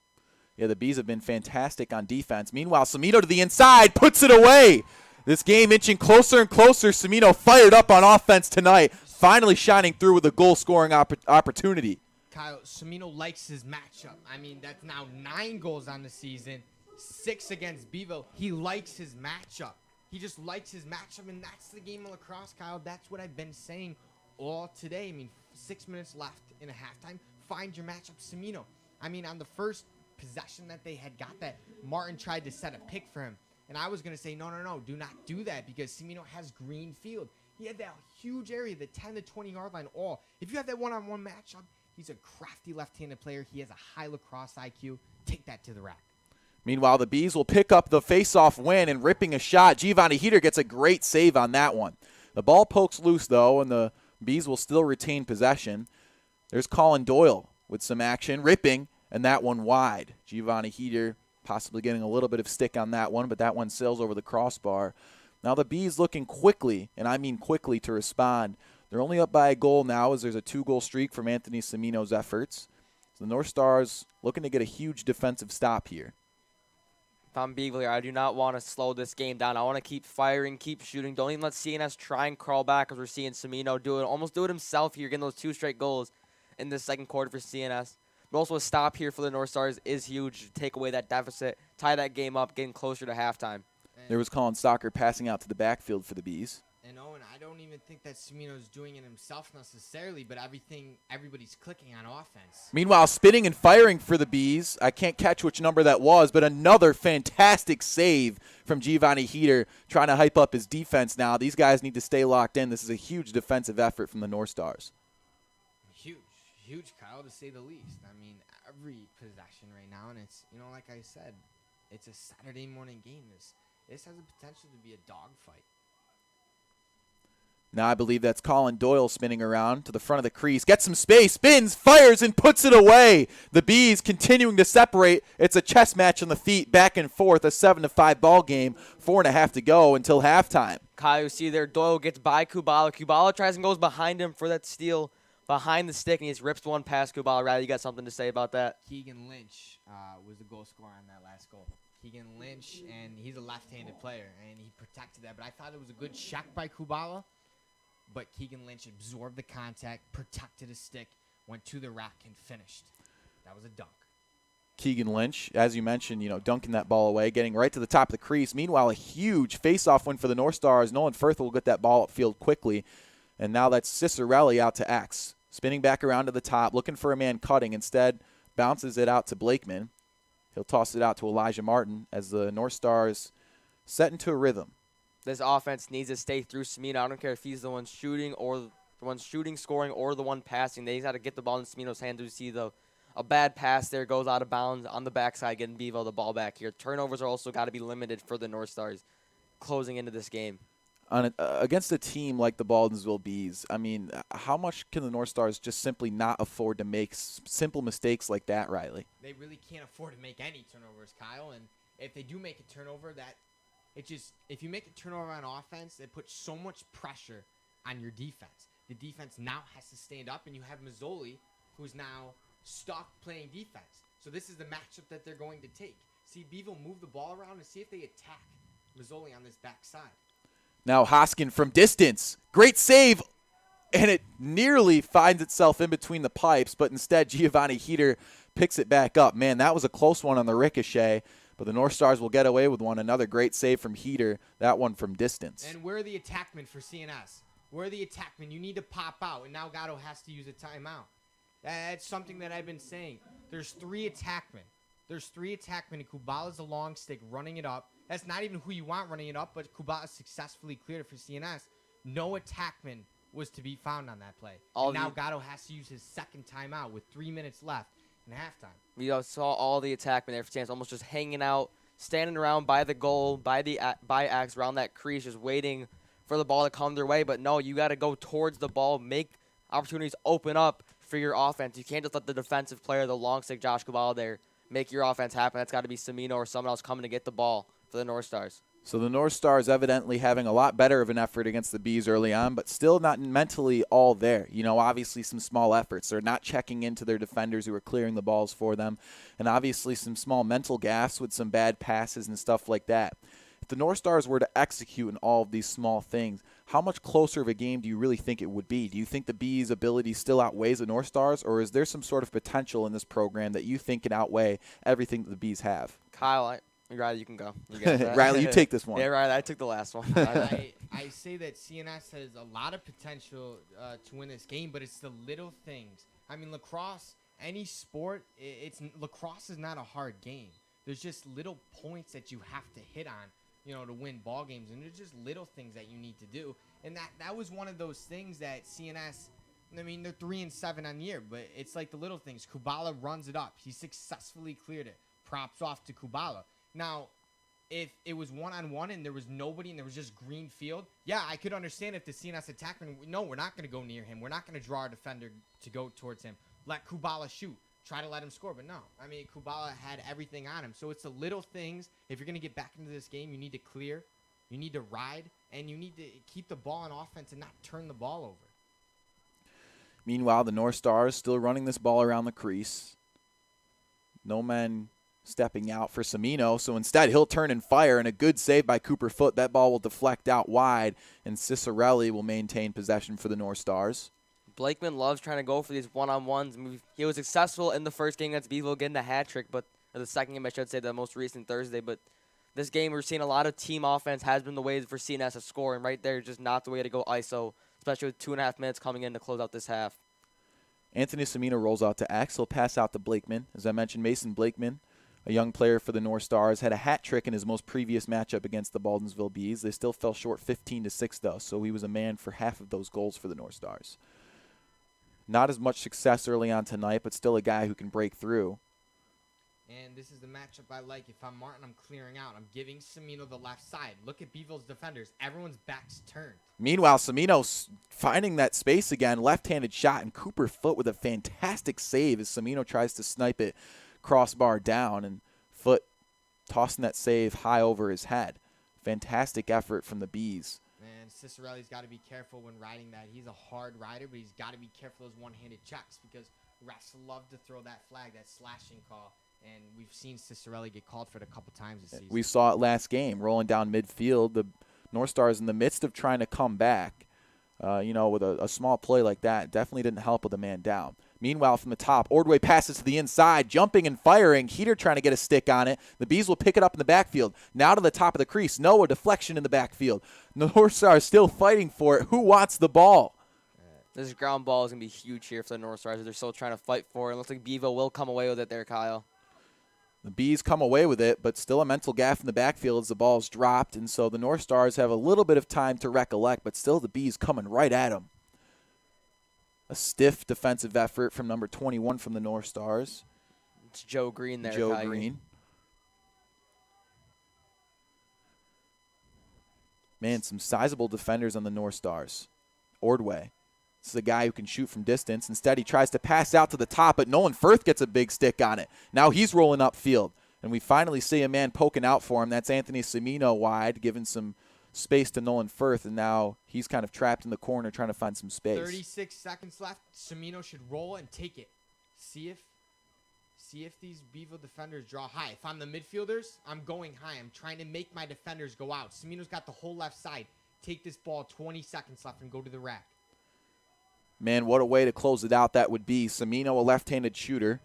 Yeah, the Bees have been fantastic on defense. Meanwhile, Cimino to the inside, puts it away. This game inching closer and closer. Cimino fired up on offense tonight, finally shining through with a goal-scoring opportunity. Kyle, Cimino likes his matchup. I mean, that's now 9 goals on the season, 6 against Beeville. He likes his matchup. He just likes his matchup, and that's the game of lacrosse, Kyle. That's what I've been saying all today. I mean, 6 minutes left in a halftime. Find your matchup, Cimino. I mean, on the first possession that they had got that, Martin tried to set a pick for him. And I was going to say, no, do not do that because Cimino has green field. He had that huge area, the 10 to 20-yard line all. If you have that one-on-one matchup, he's a crafty left-handed player. He has a high lacrosse IQ. Take that to the rack. Meanwhile, the Bees will pick up the face-off win and ripping a shot. Giovanni Heater gets a great save on that one. The ball pokes loose, though, and the Bees will still retain possession. There's Colin Doyle with some action, ripping, and that one wide. Giovanni Heater possibly getting a little bit of stick on that one, but that one sails over the crossbar. Now the Bees looking quickly, and I mean quickly, to respond. They're only up by a goal now as there's a 2-goal streak from Anthony Cimino's efforts. So the North Stars looking to get a huge defensive stop here. If I'm Beagle, I do not want to slow this game down. I want to keep firing, keep shooting. Don't even let CNS try and crawl back because we're seeing Cimino almost do it himself here, getting those 2 straight goals in the second quarter for CNS. But also a stop here for the North Stars is huge to take away that deficit, tie that game up, getting closer to halftime. There was Colin Stocker passing out to the backfield for the Bees. And Owen, I don't even think that Cimino's doing it himself necessarily, but everybody's clicking on offense. Meanwhile, spinning and firing for the Bees. I can't catch which number that was, but another fantastic save from Giovanni Heater, trying to hype up his defense now. These guys need to stay locked in. This is a huge defensive effort from the North Stars. Huge, Kyle, to say the least. I mean, every possession right now, and it's, like I said, it's a Saturday morning game. This has the potential to be a dogfight. Now I believe that's Colin Doyle spinning around to the front of the crease. Gets some space, spins, fires, and puts it away. The Bees continuing to separate. It's a chess match on the feet, back and forth, a 7-5 ball game, 4.5 to go until halftime. Kyle, you see there, Doyle gets by Kubala. Kubala tries and goes behind him for that steal behind the stick, and he just rips one past Kubala. Riley, you got something to say about that? Keegan Lynch was the goal scorer on that last goal. Keegan Lynch, and he's a left-handed player, and he protected that. But I thought it was a good check by Kubala. But Keegan Lynch absorbed the contact, protected his stick, went to the rack, and finished. That was a dunk. Keegan Lynch, as you mentioned, dunking that ball away, getting right to the top of the crease. Meanwhile, a huge face-off win for the North Stars. Nolan Firth will get that ball upfield quickly. And now that's Cicero-North out to X. Spinning back around to the top, looking for a man cutting. Instead, bounces it out to Blakeman. He'll toss it out to Elijah Martin as the North Stars set into a rhythm. This offense needs to stay through Cimino. I don't care if he's the one shooting or the one shooting, scoring, or the one passing. They got to get the ball in Cimino's hands. We see a bad pass there goes out of bounds on the backside, getting Bevo the ball back here. Turnovers are also got to be limited for the North Stars closing into this game. Against a team like the Baldwinsville Bees, I mean, how much can the North Stars just simply not afford to make simple mistakes like that, Riley? They really can't afford to make any turnovers, Kyle. And if they do make a turnover, if you make a turnover on offense, it puts so much pressure on your defense. The defense now has to stand up, and you have Mazzoli, who's now stuck playing defense. So this is the matchup that they're going to take. See Beeville move the ball around and see if they attack Mazzoli on this backside. Now Hoskin from distance. Great save, and it nearly finds itself in between the pipes, but instead Giovanni Heater picks it back up. Man, that was a close one on the ricochet, but the North Stars will get away with one. Another great save from Heater, that one from distance. And where are the attackmen for CNS? Where are the attackmen? You need to pop out, and now Gatto has to use a timeout. That's something that I've been saying. There's 3 attackmen. And Kubala's a long stick running it up. That's not even who you want running it up, but Kubala successfully cleared it for CNS. No attackman was to be found on that play. All And now the- Gatto has to use his second timeout with 3 minutes left in halftime. We saw all the attackmen there for chance, almost just hanging out, standing around by the goal, by Axe, around that crease, just waiting for the ball to come their way. But no, you got to go towards the ball, make opportunities open up for your offense. You can't just let the defensive player, the long stick Josh Kubala there, make your offense happen. That's got to be Cimino or someone else coming to get the ball for the North Stars. So the North Stars evidently having a lot better of an effort against the Bees early on, but still not mentally all there. You know, obviously some small efforts. They're not checking into their defenders who are clearing the balls for them, and obviously some small mental gaffes with some bad passes and stuff like that. If the North Stars were to execute in all of these small things, how much closer of a game do you really think it would be? Do you think the Bees' ability still outweighs the North Stars, or is there some sort of potential in this program that you think can outweigh everything that the Bees have? Kyle, Riley, you can go. You get that. Riley, you take this one. Yeah, Riley, I took the last one. I say that CNS has a lot of potential to win this game, but it's the little things. I mean, lacrosse, any sport, lacrosse is not a hard game. There's just little points that you have to hit on, you know, to win ball games, and there's just little things that you need to do. And that was one of those things that CNS, I mean, they're 3-7 on the year, but it's like the little things. Kubala runs it up. He successfully cleared it. Props off to Kubala. Now, if it was one-on-one and there was nobody and there was just green field, yeah, I could understand if the CNS attackman, no, we're not going to go near him. We're not going to draw our defender to go towards him. Let Kubala shoot. Try to let him score. But no, I mean, Kubala had everything on him. So it's the little things. If you're going to get back into this game, you need to clear, you need to ride, and you need to keep the ball on offense and not turn the ball over. Meanwhile, the North Stars still running this ball around the crease. No men stepping out for Cimino, so instead he'll turn and fire, and a good save by Cooper Foote. That ball will deflect out wide, and Cicero-North will maintain possession for the North Stars. Blakeman loves trying to go for these one-on-ones. He was successful in the first game against Beeville getting the hat trick, but or the second game, I should say, the most recent Thursday. But this game, we're seeing a lot of team offense has been the way for CNS to score, and right there, just not the way to go ISO, especially with 2.5 minutes coming in to close out this half. Anthony Cimino rolls out to Axe. He'll pass out to Blakeman. As I mentioned, Mason Blakeman, a young player for the North Stars, had a hat trick in his most previous matchup against the Baldwinsville Bees. They still fell short 15-6, though, so he was a man for half of those goals for the North Stars. Not as much success early on tonight, but still a guy who can break through. And this is the matchup I like. If I'm Martin, I'm clearing out. I'm giving Cimino the left side. Look at Beeville's defenders. Everyone's back's turned. Meanwhile, Cimino finding that space again, left-handed shot, and Cooper Foote with a fantastic save as Cimino tries to snipe it crossbar down, and Foote tossing that save high over his head. Fantastic effort from the Bees. And Cicerelli's got to be careful when riding that. He's a hard rider, but he's got to be careful those one-handed checks because refs love to throw that flag, that slashing call. And we've seen Cicerelli get called for it a couple times this season. We saw it last game, rolling down midfield. The North Stars, in the midst of trying to come back, with a small play like that, definitely didn't help with a man down. Meanwhile, from the top, Ordway passes to the inside, jumping and firing. Heater trying to get a stick on it. The Bees will pick it up in the backfield. Now to the top of the crease. Noah, deflection in the backfield. The North Stars still fighting for it. Who wants the ball? This ground ball is going to be huge here for the North Stars. They're still trying to fight for it. It looks like Bevo will come away with it there, Kyle. The Bees come away with it, but still a mental gaffe in the backfield as the ball's dropped, and so the North Stars have a little bit of time to recollect, but still the Bees coming right at them. A stiff defensive effort from number 21 from the North Stars. It's Joe Green there, Joe Kyle. Green. Man, some sizable defenders on the North Stars. Ordway. This is a guy who can shoot from distance. Instead, he tries to pass out to the top, but Nolan Firth gets a big stick on it. Now he's rolling upfield, and we finally see a man poking out for him. That's Anthony Cimino wide, giving some space to Nolan Firth, and now he's kind of trapped in the corner trying to find some space. 36 seconds left. Cimino should roll and take it. See if these Bevo defenders draw high. If I'm the midfielders, I'm going high. I'm trying to make my defenders go out. Cimino's got the whole left side. Take this ball, 20 seconds left, and go to the rack. Man, what a way to close it out that would be. Cimino, a left-handed shooter.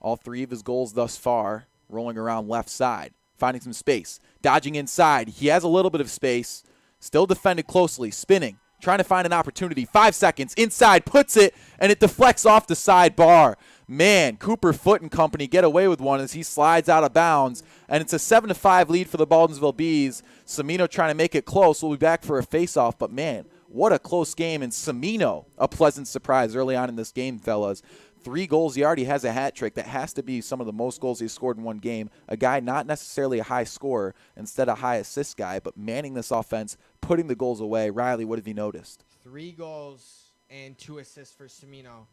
All three of his goals thus far rolling around left side. Finding some space. Dodging inside. He has a little bit of space. Still defended closely. Spinning. Trying to find an opportunity. 5 seconds. Inside. Puts it. And it deflects off the side bar. Man, Cooper Foote and company get away with one as he slides out of bounds. And it's a 7-5 lead for the Baldwinsville Bees. Cimino trying to make it close. We'll be back for a face-off. But, man, what a close game. And Semino, a pleasant surprise early on in this game, fellas. 3 goals. He already has a hat trick. That has to be some of the most goals he's scored in one game. A guy not necessarily a high scorer, instead a high assist guy, but manning this offense, putting the goals away. Riley, what have you noticed? 3 goals and 2 assists for Semino.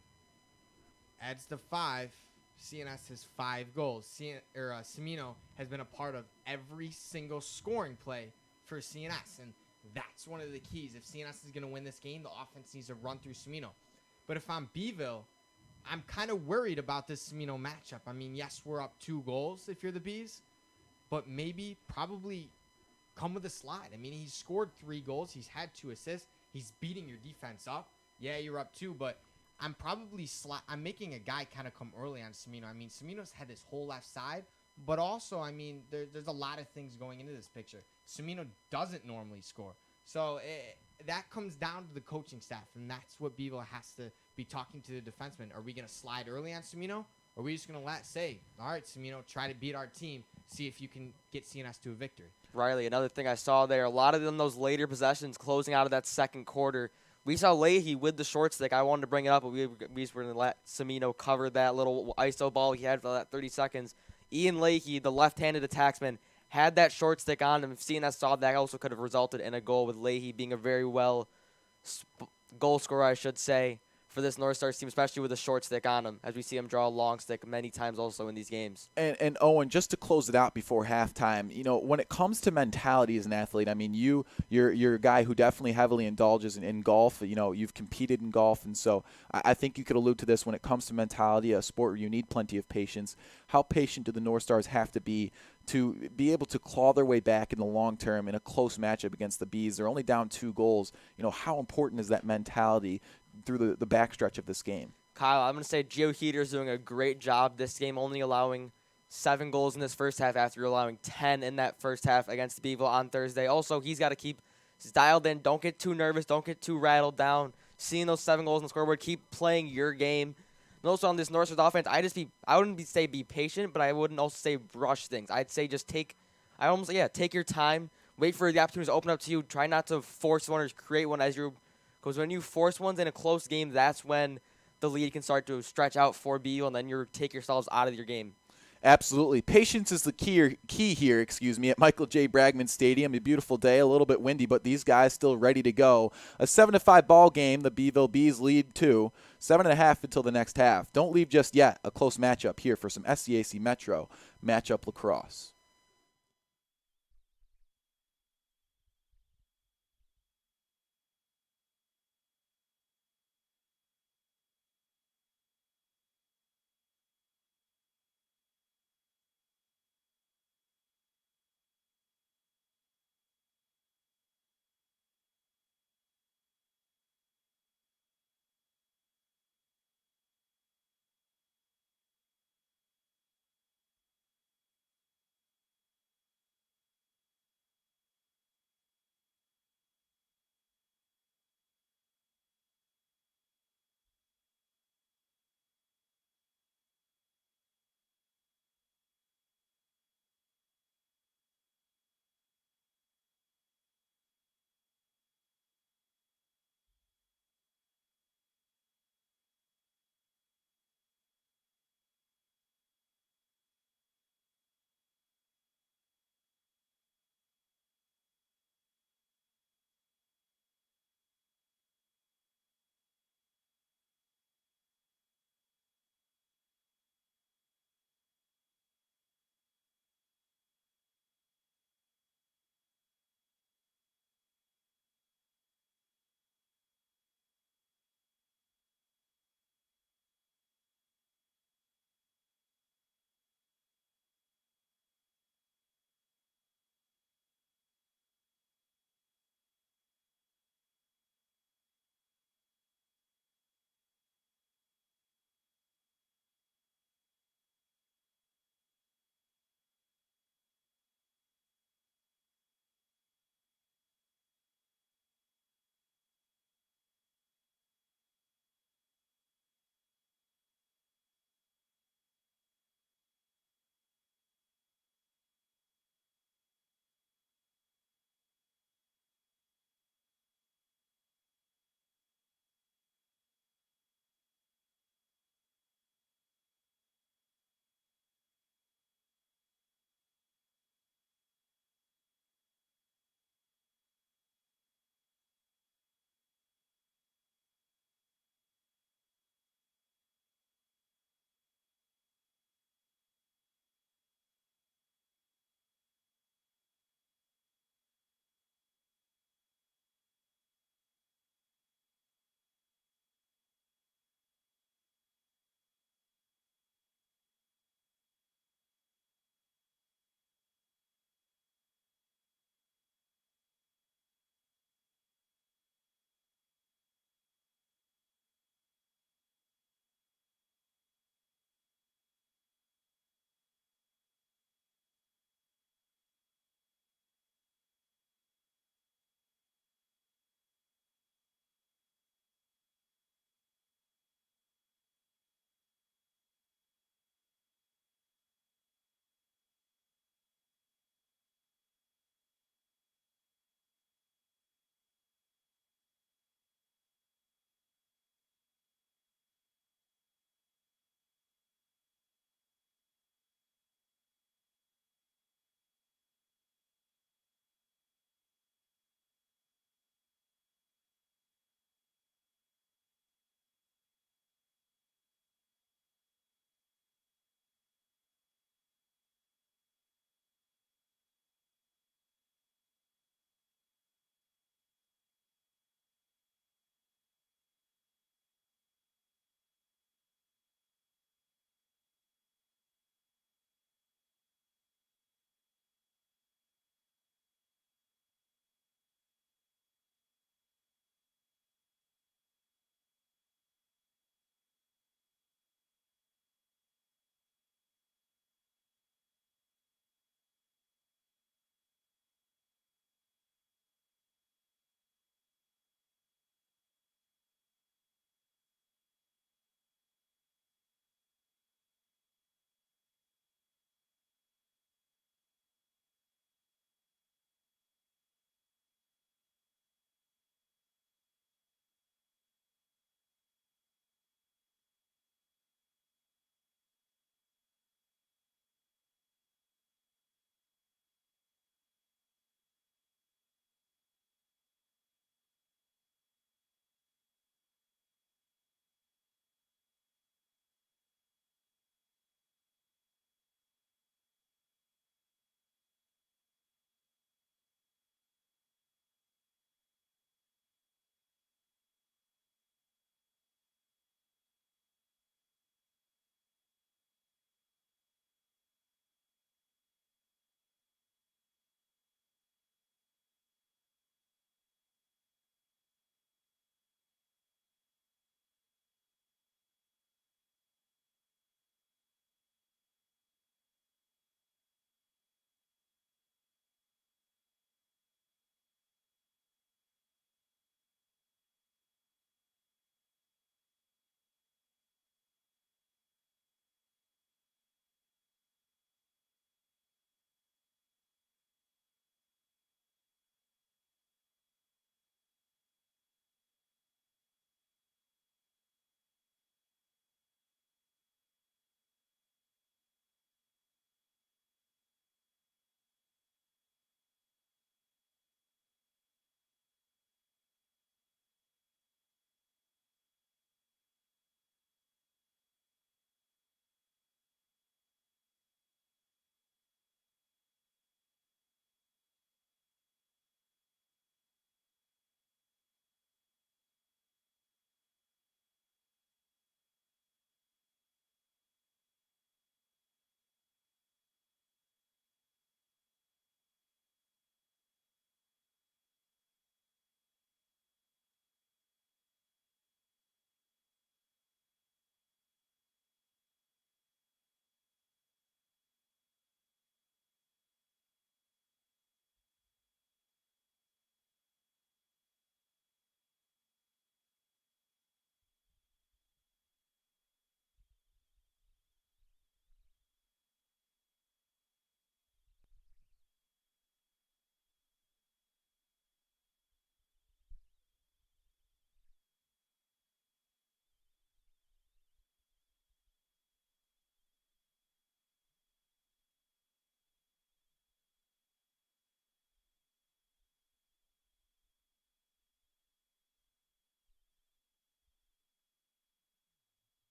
Adds to 5. CNS has 5 goals. Semino has been a part of every single scoring play for CNS, and that's one of the keys. If CNS is going to win this game, the offense needs to run through Semino. But if I'm Beeville, I'm kind of worried about this Semino matchup. I mean, yes, we're up 2 goals if you're the Bees, but probably come with a slide. I mean, he's scored 3 goals. He's had 2 assists. He's beating your defense up. Yeah, you're up 2, but I'm making a guy kind of come early on Semino. I mean, Semino's had this whole left side, but also, I mean, there's a lot of things going into this picture. Semino doesn't normally score. So that comes down to the coaching staff, and that's what Beeville has to be talking to the defenseman. Are we going to slide early on Semino? Or are we just going to say, all right, Semino, try to beat our team, see if you can get CNS to a victory? Riley, another thing I saw there, a lot of them, those later possessions closing out of that second quarter, we saw Leahy with the short stick. I wanted to bring it up, but we just were going to let Semino cover that little ISO ball he had for that 30 seconds. Ian Leahy, the left-handed attacksman, had that short stick on him. If CNS saw that, also could have resulted in a goal, with Leahy being a very well goal scorer, I should say, for this North Stars team, especially with a short stick on him, as we see him draw a long stick many times also in these games. And Owen, just to close it out before halftime, you know, when it comes to mentality as an athlete, I mean, you're a guy who definitely heavily indulges in golf. You know, you've competed in golf, and so I think you could allude to this when it comes to mentality, a sport where you need plenty of patience. How patient do the North Stars have to be able to claw their way back in the long term in a close matchup against the Bees? They're only down 2 goals. You know, how important is that mentality through the backstretch of this game? Kyle, I'm going to say Gio Heater's doing a great job this game, only allowing 7 goals in this first half after allowing 10 in that first half against Beeville on Thursday. Also, he's got to keep dialed in. Don't get too nervous. Don't get too rattled down. Seeing those 7 goals on the scoreboard, keep playing your game. And also on this North Stars offense, I wouldn't say be patient, but I wouldn't also say rush things. I'd say just take your time. Wait for the opportunities to open up to you. Try not to force one or create one because when you force ones in a close game, that's when the lead can start to stretch out for BU, and then you take yourselves out of your game. Absolutely. Patience is the key here, at Michael J. Bragman Stadium. A beautiful day, a little bit windy, but these guys still ready to go. A 7-5 ball game. The Beeville Bees lead 2. 7.5 until the next half. Don't leave just yet. A close matchup here for some SCAC Metro matchup lacrosse.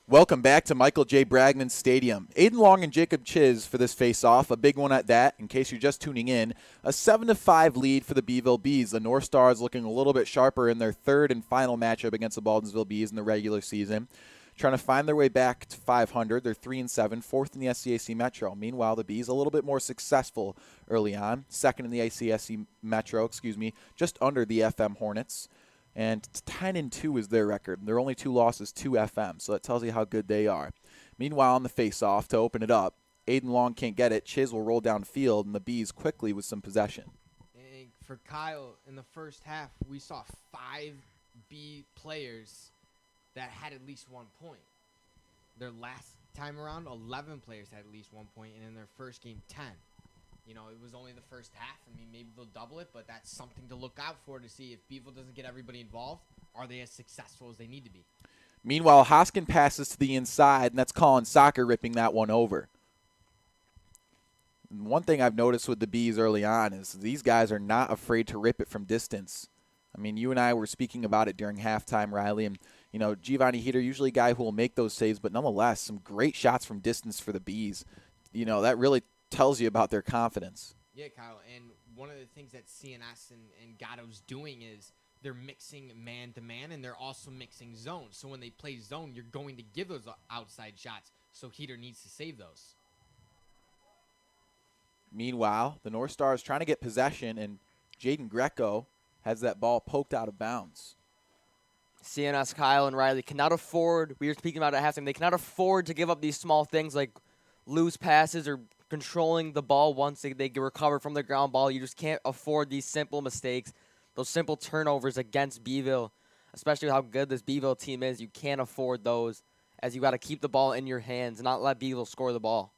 Welcome back to Michael J. Bragman Stadium. Aiden Long and Jacob Chiz for this face-off, a big one at that, in case you're just tuning in. A 7-5 lead for the Beeville Bees. The North Stars looking a little bit sharper in their third and final matchup against the Baldwinsville Bees in the regular season. Trying to find their way back to 500. They're 3-7, fourth in the SCAC Metro. Meanwhile, the Bees a little bit more successful early on, second in the ACSC Metro, just under the FM Hornets. And 10-2 is their record. Their only 2 losses to FM, so that tells you how good they are. Meanwhile, on the face-off, to open it up, Aiden Long can't get it. Chiz will roll downfield, and the Bees quickly with some possession. And for Kyle, in the first half, we saw 5 B players that had at least 1 point. Their last time around, 11 players had at least 1 point, and in their first game, 10. You know, it was only the first half. I mean, maybe they'll double it, but that's something to look out for to see if Beeville doesn't get everybody involved. Are they as successful as they need to be? Meanwhile, Hoskin passes to the inside, and that's Colin Soccer ripping that one over. And one thing I've noticed with the Bees early on is these guys are not afraid to rip it from distance. I mean, you and I were speaking about it during halftime, Riley, and, you know, Giovanni Heater, usually a guy who will make those saves, but nonetheless, some great shots from distance for the Bees. You know, that really tells you about their confidence. Yeah, Kyle, and one of the things that CNS and Gatto's doing is they're mixing man-to-man, and they're also mixing zone. So when they play zone, you're going to give those outside shots, so Heater needs to save those. Meanwhile, the North Stars trying to get possession, and Jaden Greco has that ball poked out of bounds. CNS, Kyle, and Riley cannot afford, we were speaking about it at halftime, they cannot afford to give up these small things like loose passes or controlling the ball once they recover from the ground ball. You just can't afford these simple mistakes, those simple turnovers against Beeville, especially with how good this Beeville team is. You can't afford those, as you got to keep the ball in your hands and not let Beeville score the ball.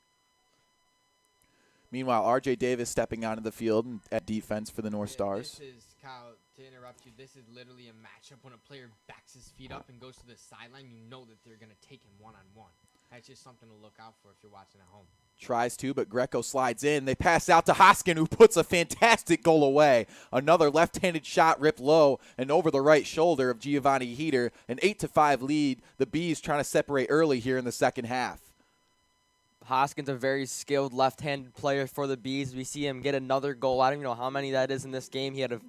Meanwhile, R.J. Davis stepping onto the field at defense for the North Stars. This is, Kyle, to interrupt you, this is literally a matchup when a player backs his feet up and goes to the sideline. You know that they're going to take him one-on-one. That's just something to look out for if you're watching at home. Tries to, but Greco slides in. They pass out to Hoskin, who puts a fantastic goal away. Another left-handed shot ripped low and over the right shoulder of Giovanni Heater. An 8-5 lead. The Bees trying to separate early here in the second half. Hoskin's a very skilled left-handed player for the Bees. We see him get another goal. I don't even know how many that is in this game. He had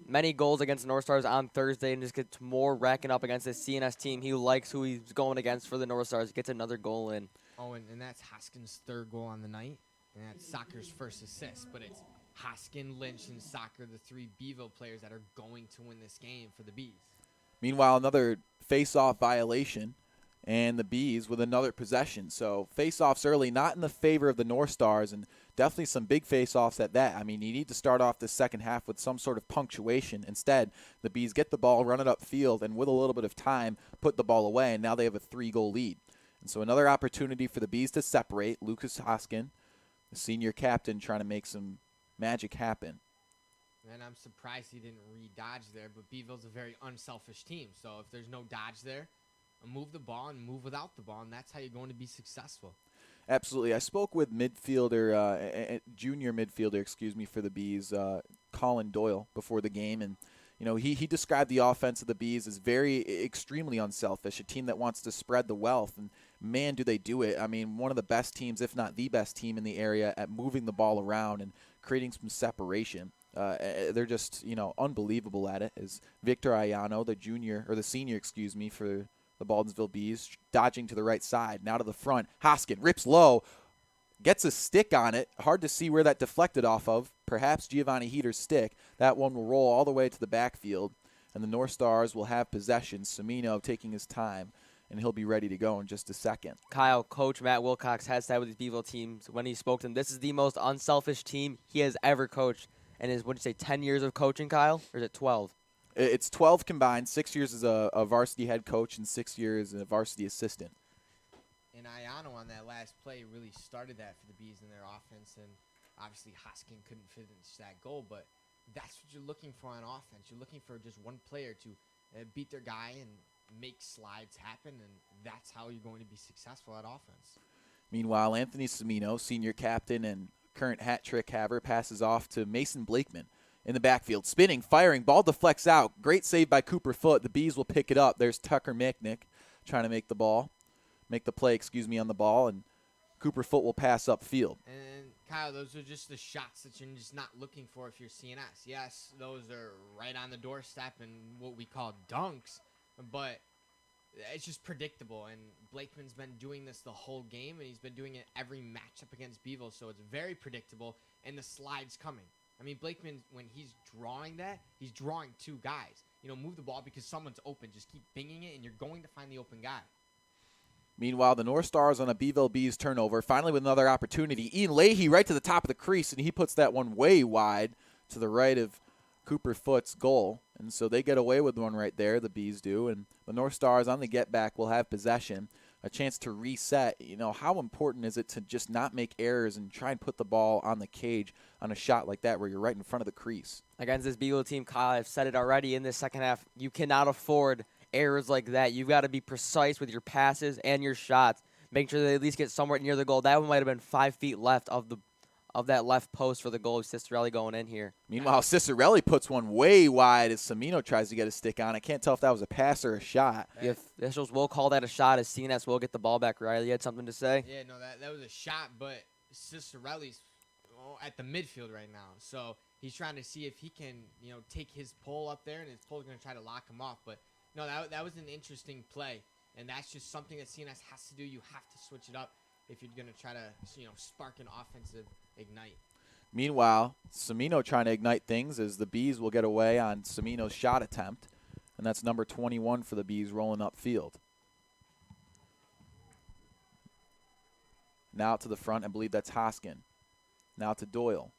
many goals against the North Stars on Thursday and just gets more racking up against this CNS team. He likes who he's going against for the North Stars. Gets another goal in. Oh, and that's Hoskin's 3rd goal on the night, and that's Soccer's first assist. But it's Hoskin, Lynch, and Soccer, the 3 Beeville players that are going to win this game for the Bees. Meanwhile, another face-off violation, and the Bees with another possession. So face-offs early, not in the favor of the North Stars, and definitely some big face-offs at that. I mean, you need to start off the second half with some sort of punctuation. Instead, the Bees get the ball, run it upfield, and with a little bit of time, put the ball away, and now they have a 3-goal lead. And so another opportunity for the Bees to separate. Lucas Hoskin, the senior captain, trying to make some magic happen. And I'm surprised he didn't re-dodge there, but Beeville's a very unselfish team. So if there's no dodge there, move the ball and move without the ball, and that's how you're going to be successful. Absolutely. I spoke with junior midfielder, for the Bees, Colin Doyle, before the game, and you know, he described the offense of the Bees as extremely unselfish, a team that wants to spread the wealth, and man, do they do it. I mean, one of the best teams, if not the best team in the area at moving the ball around and creating some separation. They're just, unbelievable at it. As Victor Ayano, the senior, for the Baldwinsville Bees, dodging to the right side, now to the front. Hoskin rips low, gets a stick on it. Hard to see where that deflected off of. Perhaps Giovanni Heater's stick. That one will roll all the way to the backfield, and the North Stars will have possession. Semino taking his time, and he'll be ready to go in just a second. Kyle, Coach Matt Wilcox has said with his Beeville teams when he spoke to them, this is the most unselfish team he has ever coached. And is, 10 years of coaching, Kyle? Or is it 12? It's 12 combined, 6 years as a varsity head coach and 6 years as a varsity assistant. And Ayano on that last play really started that for the Bees in their offense, and obviously Hoskin couldn't finish that goal, but that's what you're looking for on offense. You're looking for just one player to beat their guy and make slides happen, and that's how you're going to be successful at offense. Meanwhile, Anthony Semino, senior captain and current hat trick haver, passes off to Mason Blakeman in the backfield. Spinning, firing, ball deflects out. Great save by Cooper Foote. The Bees will pick it up. There's Tucker Micknick trying to make the ball. make the play, on the ball, and Cooper Foote will pass upfield. And Kyle, those are just the shots that you're just not looking for if you're CNS. Yes, those are right on the doorstep and what we call dunks, but it's just predictable. And Blakeman's been doing this the whole game, and he's been doing it every matchup against Beeville, so it's very predictable, and the slide's coming. I mean, Blakeman, when he's drawing that, he's drawing two guys. Move the ball because someone's open. Just keep binging it, and you're going to find the open guy. Meanwhile, the North Stars on a Beeville Bees turnover, finally with another opportunity. Ian Leahy right to the top of the crease, and he puts that one way wide to the right of Cooper Foote's goal. And so they get away with one right there, the Bees do. And the North Stars on the get back will have possession, a chance to reset. How important is it to just not make errors and try and put the ball on the cage on a shot like that where you're right in front of the crease? Against this Beagle team, Kyle, I've said it already in this second half, you cannot afford errors like that. You've got to be precise with your passes and your shots. Make sure they at least get somewhere near the goal. That one might have been 5 feet left of that left post for the goal of Cicerelli going in here. Meanwhile, Cicerelli puts one way wide as Cimino tries to get a stick on. I can't tell if that was a pass or a shot. The officials will call that a shot as CNS will get the ball back. Riley, you had something to say? Yeah, no, that was a shot, but Cicerelli's at the midfield right now. So he's trying to see if he can, take his pole up there, and his pole's going to try to lock him off. But, no, that was an interesting play, and that's just something that CNS has to do. You have to switch it up if you're going to try to, spark an offensive ignite. Meanwhile, Cimino trying to ignite things as the Bees will get away on Cimino's shot attempt, and that's number 21 for the Bees rolling upfield. Now to the front, I believe that's Hoskin. Now to Doyle.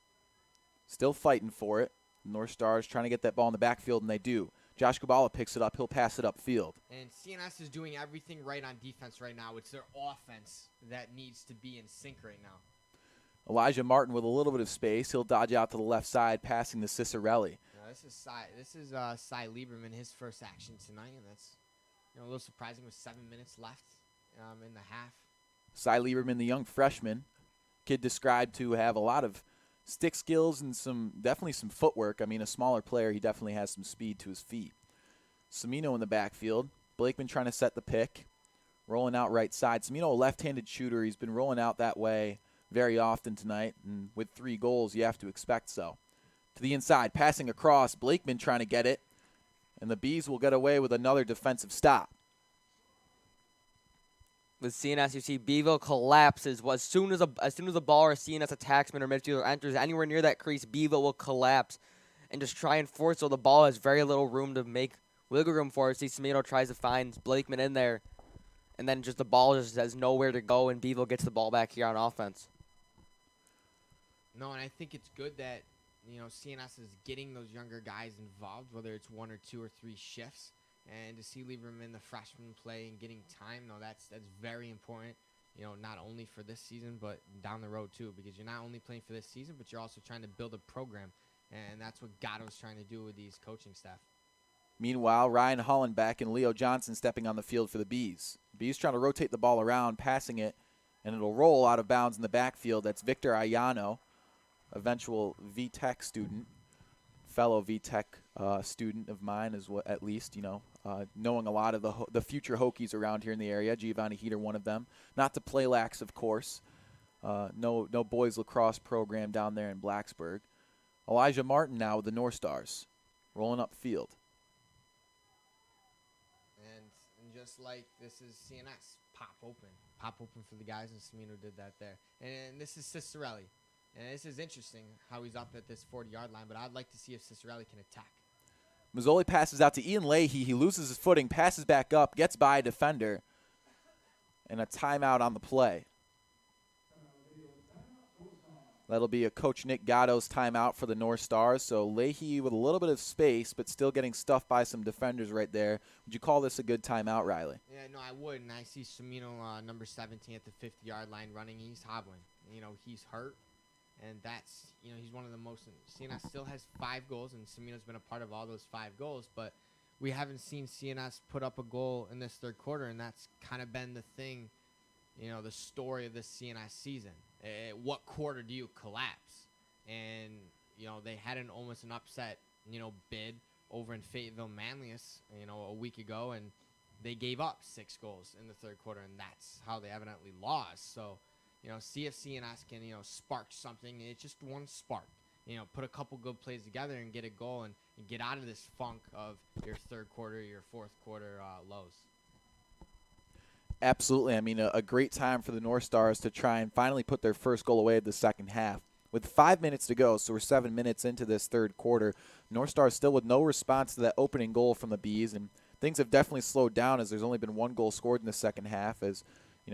Still fighting for it. North Stars trying to get that ball in the backfield, and they do. Josh Kubala picks it up. He'll pass it upfield. And CNS is doing everything right on defense right now. It's their offense that needs to be in sync right now. Elijah Martin with a little bit of space. He'll dodge out to the left side, passing to Cicerelli. This is Cy Lieberman, his first action tonight, and that's a little surprising with 7 minutes left in the half. Cy Lieberman, the young freshman, kid described to have a lot of stick skills and definitely some footwork. I mean, a smaller player, he definitely has some speed to his feet. Cimino in the backfield. Blakeman trying to set the pick. Rolling out right side. Cimino, a left-handed shooter. He's been rolling out that way very often tonight, and with 3 goals, you have to expect so. To the inside, passing across. Blakeman trying to get it, and the Bees will get away with another defensive stop. With CNS, you see Beeville collapses. As soon as a ball or a CNS attacksman or midfielder enters anywhere near that crease, Beeville will collapse and just try and force so the ball has very little room to make wiggle room for it. See, Cimino tries to find Blakeman in there, and then just the ball just has nowhere to go, and Beeville gets the ball back here on offense. No, and I think it's good that CNS is getting those younger guys involved, whether it's 1 or 2 or 3 shifts. And to see Lieberman, the freshman, play and getting time, that's very important, not only for this season, but down the road, too, because you're not only playing for this season, but you're also trying to build a program. And that's what Gatto's trying to do with these coaching staff. Meanwhile, Ryan Hollenbeck and Leo Johnson stepping on the field for the Bees. Bees trying to rotate the ball around, passing it, and it'll roll out of bounds in the backfield. That's Victor Ayano, eventual VTech student, fellow VTech student of mine, at least, knowing a lot of the future Hokies around here in the area. Giovanni Heater, one of them. Not to play lax, of course. No boys lacrosse program down there in Blacksburg. Elijah Martin now with the North Stars, rolling up field. And just like this is CNS, pop open for the guys, and Cimino did that there. And this is Cicerelli. And this is interesting how he's up at this 40-yard line, but I'd like to see if Cicerelli can attack. Mazzoli passes out to Ian Leahy. He loses his footing, passes back up, gets by a defender, and a timeout on the play. That'll be a Coach Nick Gatto's timeout for the North Stars. So Leahy with a little bit of space, but still getting stuffed by some defenders right there. Would you call this a good timeout, Riley? Yeah, no, I would. And I see Cimino, number 17, at the 50-yard line running. He's hobbling. He's hurt. And that's, he's one of the most. CNS still has 5 goals, and Cimino's been a part of all those 5 goals. But we haven't seen CNS put up a goal in this third quarter, and that's kind of been the thing, the story of this CNS season. What quarter do you collapse? And, they had almost an upset, bid over in Fayetteville Manlius, a week ago. And they gave up 6 goals in the third quarter, and that's how they evidently lost. So, see if CNS can, spark something. It's just one spark. Put a couple good plays together and get a goal and get out of this funk of your third quarter, your fourth quarter lows. Absolutely. I mean, a great time for the North Stars to try and finally put their first goal away of the second half. With 5 minutes to go, so we're 7 minutes into this third quarter, North Stars still with no response to that opening goal from the Bees, and things have definitely slowed down as there's only been 1 goal scored in the second half, as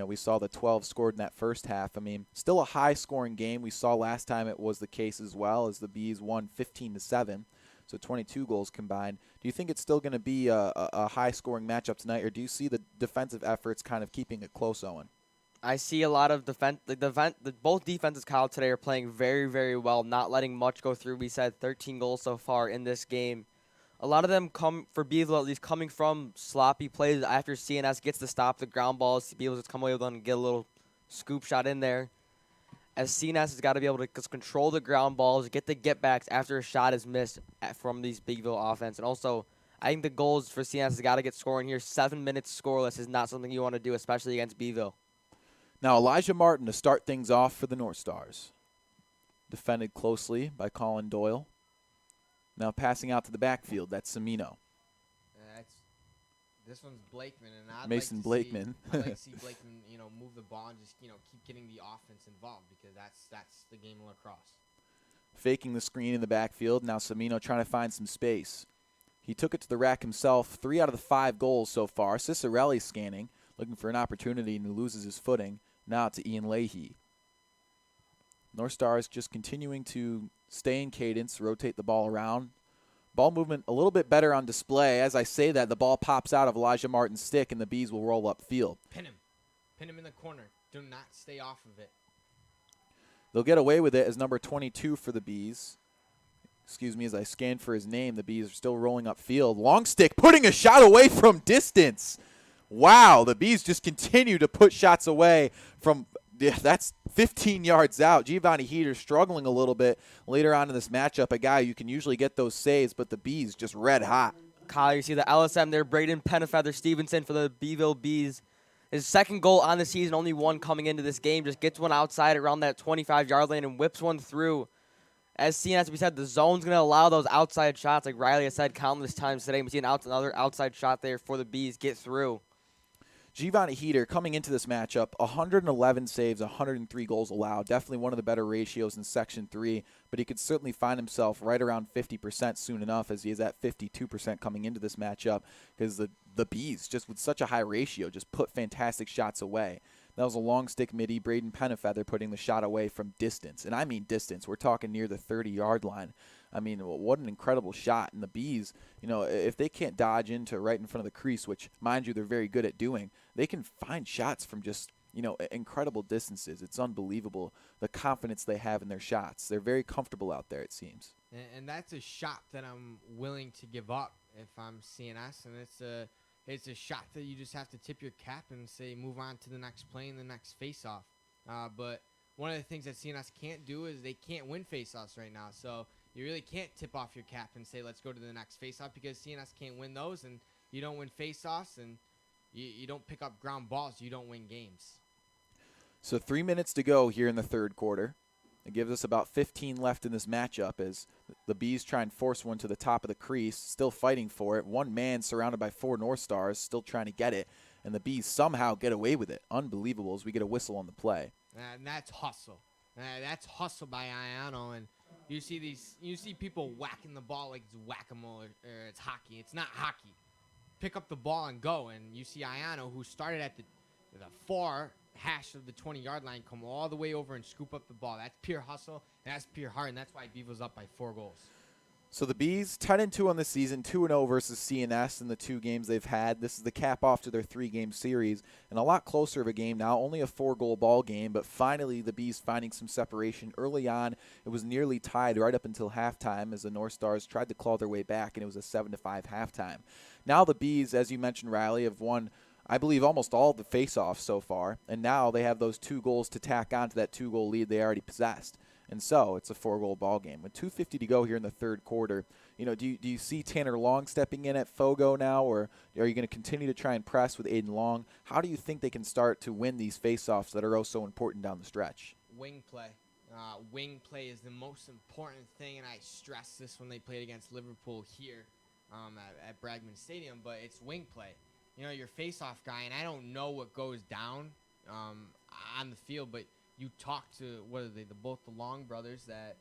we saw the 12 scored in that first half. I mean, still a high-scoring game. We saw last time it was the case as well, as the Bees won 15-7. So 22 goals combined. Do you think it's still going to be a high-scoring matchup tonight, or do you see the defensive efforts kind of keeping it close, Owen? I see a lot of defense. Both defenses, Kyle, today are playing very, very well, not letting much go through. We said 13 goals so far in this game. A lot of them come, for Beeville at least, coming from sloppy plays after CNS gets to stop the ground balls. Beeville just come away with one and get a little scoop shot in there. As CNS has got to be able to control the ground balls, get the get-backs after a shot is missed from these Beeville offense. And also, I think the goals for CNS has got to get scoring here. 7 minutes scoreless is not something you want to do, especially against Beeville. Now, Elijah Martin to start things off for the North Stars. Defended closely by Colin Doyle. Now passing out to the backfield, that's Cimino. This one's Blakeman, and I'd Mason like to Blakeman. I'd like to see Blakeman, move the ball and just, keep getting the offense involved, because that's the game of lacrosse. Faking the screen in the backfield. Now Cimino trying to find some space. He took it to the rack himself. 3 out of the 5 goals so far. Cicero-North scanning, looking for an opportunity, and he loses his footing. Now to Ian Leahy. North Stars just continuing to stay in cadence, rotate the ball around. Ball movement a little bit better on display. As I say that, the ball pops out of Elijah Martin's stick, and the Bees will roll upfield. Pin him. Pin him in the corner. Do not stay off of it. They'll get away with it as number 22 for the Bees. Excuse me, as I scan for his name, the Bees are still rolling upfield. Long stick, putting a shot away from distance. Wow, the Bees just continue to put shots away from, that's 15 yards out. Giovanni Heater struggling a little bit later on in this matchup. A guy you can usually get those saves, but the Bees just red hot. Kyle, you see the LSM there, Braden Penafeather Stevenson for the Beeville Bees. His second goal on the season, only one coming into this game. Just gets one outside around that 25-yard lane and whips one through. As seen, as we said, the zone's going to allow those outside shots, like Riley has said countless times today. We see another outside shot there for the Bees get through. Giovanni Heater coming into this matchup, 111 saves, 103 goals allowed. Definitely one of the better ratios in Section 3, but he could certainly find himself right around 50% soon enough, as he is at 52% coming into this matchup, because the Bees, just with such a high ratio, just put fantastic shots away. That was a long stick midi, Braden Penafeather putting the shot away from distance. And I mean distance. We're talking near the 30-yard line. I mean, what an incredible shot. And the Bees, if they can't dodge into right in front of the crease, which, mind you, they're very good at doing, they can find shots from just, incredible distances. It's unbelievable the confidence they have in their shots. They're very comfortable out there, it seems. And that's a shot that I'm willing to give up if I'm CNS, and it's a shot that you just have to tip your cap and say move on to the next play and the next face-off. But one of the things that CNS can't do is they can't win face-offs right now. So you really can't tip off your cap and say let's go to the next face-off, because CNS can't win those, and you don't win face-offs, and you don't pick up ground balls. You don't win games. So 3 minutes to go here in the third quarter. It gives us about 15 left in this matchup as the Bees try and force one to the top of the crease, still fighting for it. One man surrounded by 4 North Stars, still trying to get it, and the Bees somehow get away with it. Unbelievable as we get a whistle on the play. And that's hustle. That's hustle by Iano, and you see people whacking the ball like it's whack-a-mole or it's hockey. It's not hockey. Pick up the ball and go, and you see Iano, who started at the far hash of the 20-yard line, come all the way over and scoop up the ball. That's pure hustle, and that's pure heart, and that's why Beaville's up by 4 goals. So the Bees 10-2 on the season, 2-0 versus CNS in the 2 games they've had. This is the cap off to their 3-game series, and a lot closer of a game now. Only a 4-goal ball game, but finally the Bees finding some separation. Early on, it was nearly tied right up until halftime as the North Stars tried to claw their way back, and it was a 7-5 halftime. Now the Bees, as you mentioned, Riley, have won, I believe, almost all the face-offs so far, and now they have those 2 goals to tack on to that 2-goal lead they already possessed. And so it's a 4-goal ball game. With 2:50 to go here in the third quarter, do you see Tanner Long stepping in at Fogo now, or are you going to continue to try and press with Aiden Long? How do you think they can start to win these faceoffs that are oh so important down the stretch? Wing play. Wing play is the most important thing, and I stressed this when they played against Liverpool here at Bragman Stadium, but it's wing play. Your face-off guy, and I don't know what goes down on the field, but you talk to, what are they, both the Long brothers that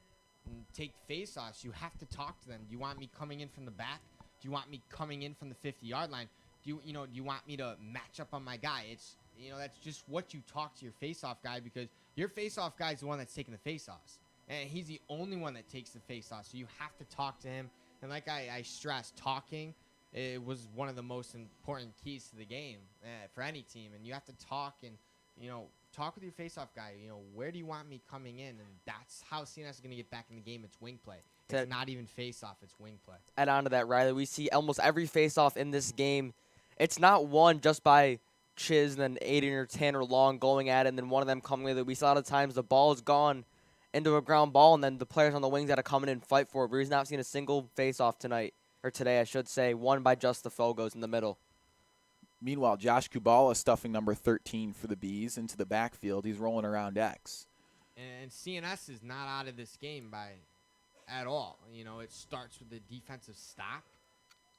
take face-offs. You have to talk to them. Do you want me coming in from the back? Do you want me coming in from the 50-yard line? Do you want me to match up on my guy? It's that's just what you talk to your face-off guy, because your face-off guy is the one that's taking the face-offs, and he's the only one that takes the face-offs. So you have to talk to him. And like I stressed, talking it was one of the most important keys to the game for any team. And you have to talk and talk with your face-off guy. Where do you want me coming in? And that's how CNS is going to get back in the game. It's wing play. It's not even face-off. It's wing play. Add on to that, Riley, we see almost every face-off in this game. It's not won just by Chiz and then Aiden or Tanner Long going at it, and then one of them coming with it. We saw a lot of times the ball is gone into a ground ball, and then the players on the wings got to come in and fight for it. We've not seen a single face-off tonight, or today, I should say, won by just the Fogos in the middle. Meanwhile, Josh Kubala stuffing number 13 for the Bees into the backfield. He's rolling around X. And CNS is not out of this game at all. It starts with the defensive stop,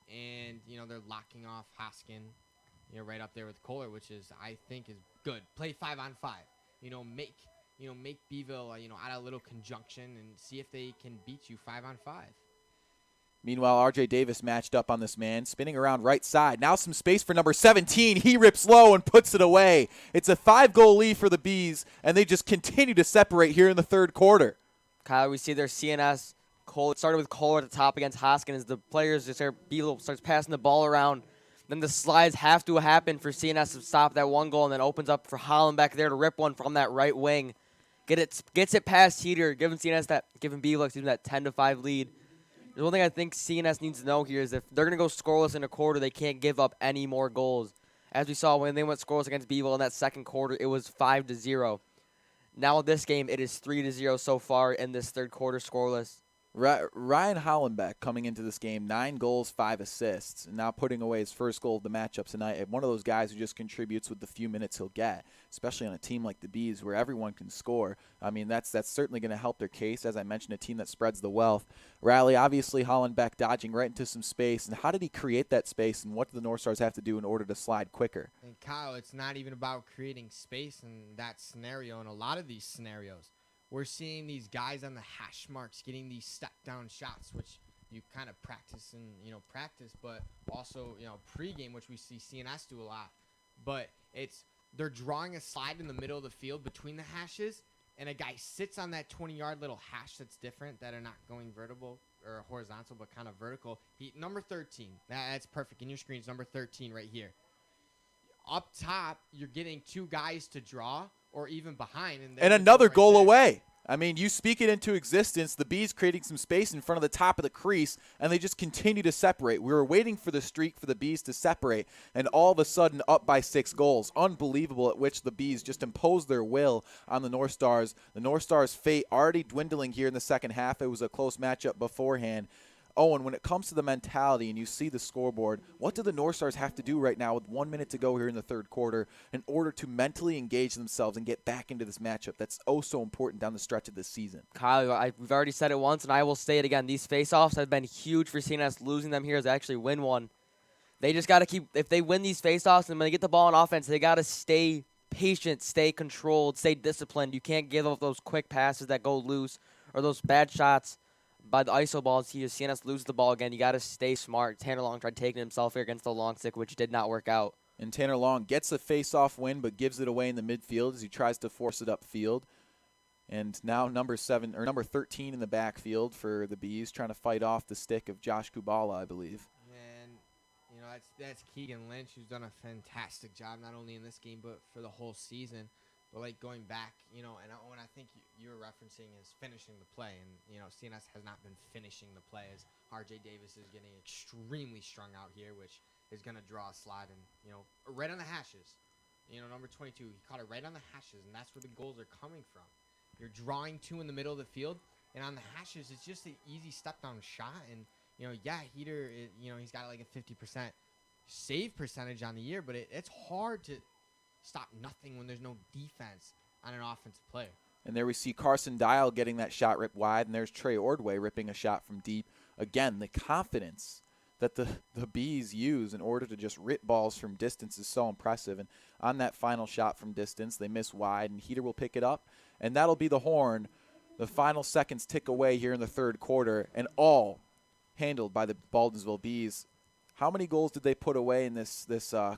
and they're locking off Hoskin, right up there with Kohler, which I think is good. Play 5-on-5. Make Beeville add a little conjunction and see if they can beat you 5-on-5. Meanwhile, R.J. Davis matched up on this man, spinning around right side. Now some space for number 17. He rips low and puts it away. It's a 5-goal lead for the Bees, and they just continue to separate here in the third quarter. Kyle, we see their CNS. Cole started with Kohler at the top against Hoskin as the players just Beeville starts passing the ball around. Then the slides have to happen for CNS to stop that one goal, and then opens up for Holland back there to rip one from that right wing. Gets it past Heater, giving Beeville that 10-5 lead. The one thing I think CNS needs to know here is if they're going to go scoreless in a quarter, they can't give up any more goals. As we saw when they went scoreless against Beeville in that second quarter, it was 5-0. Now this game, it is 3-0 so far in this third quarter scoreless. Ryan Hollenbeck coming into this game, 9 goals, 5 assists, and now putting away his first goal of the matchup tonight. One of those guys who just contributes with the few minutes he'll get, especially on a team like the Bees where everyone can score. I mean, that's certainly going to help their case. As I mentioned, a team that spreads the wealth. Riley, obviously Hollenbeck dodging right into some space. And how did he create that space, and what do the North Stars have to do in order to slide quicker? And Kyle, it's not even about creating space in that scenario. In a lot of these scenarios, we're seeing these guys on the hash marks getting these step-down shots, which you kind of practice and, but also, pregame, which we see CNS do a lot. But they're drawing a slide in the middle of the field between the hashes, and a guy sits on that 20-yard little hash that's different, that are not going vertical or horizontal, but kind of vertical. Number 13, that's perfect. In your screens, number 13 right here. Up top, you're getting 2 guys to draw, or even behind. And another goal away. I mean, you speak it into existence. The Bees creating some space in front of the top of the crease, and they just continue to separate. We were waiting for the streak for the Bees to separate, and all of a sudden up by 6 goals. Unbelievable at which the Bees just imposed their will on the North Stars. The North Stars' fate already dwindling here in the second half. It was a close matchup beforehand. Owen, when it comes to the mentality and you see the scoreboard, what do the North Stars have to do right now with 1 minute to go here in the third quarter in order to mentally engage themselves and get back into this matchup that's oh so important down the stretch of this season? Kyle, we've already said it once, and I will say it again. These faceoffs have been huge for CNS. Losing them here is actually win one. They just got to if they win these faceoffs and when they get the ball on offense, they got to stay patient, stay controlled, stay disciplined. You can't give up those quick passes that go loose or those bad shots by the ISO balls. CNS loses the ball again. You got to stay smart. Tanner Long tried taking himself here against the long stick, which did not work out. And Tanner Long gets a face-off win, but gives it away in the midfield as he tries to force it upfield. And now number 13 in the backfield for the Bees, trying to fight off the stick of Josh Kubala, I believe. And that's Keegan Lynch, who's done a fantastic job not only in this game but for the whole season. But going back, and when I think you were referencing is finishing the play, and CNS has not been finishing the play as R.J. Davis is getting extremely strung out here, which is going to draw a slide and right on the hashes. Number 22, he caught it right on the hashes, and that's where the goals are coming from. You're drawing 2 in the middle of the field, and on the hashes, it's just an easy step down shot, and Yeah, Heater, he's got like a 50% save percentage on the year, but it's hard to stop nothing when there's no defense on an offensive player. And there we see Carson Dial getting that shot ripped wide, and there's Trey Ordway ripping a shot from deep. Again, the confidence that the Bees use in order to just rip balls from distance is so impressive. And on that final shot from distance, they miss wide, and Heater will pick it up, and that'll be the horn. The final seconds tick away here in the third quarter, and all handled by the Baldwinsville Bees. How many goals did they put away in this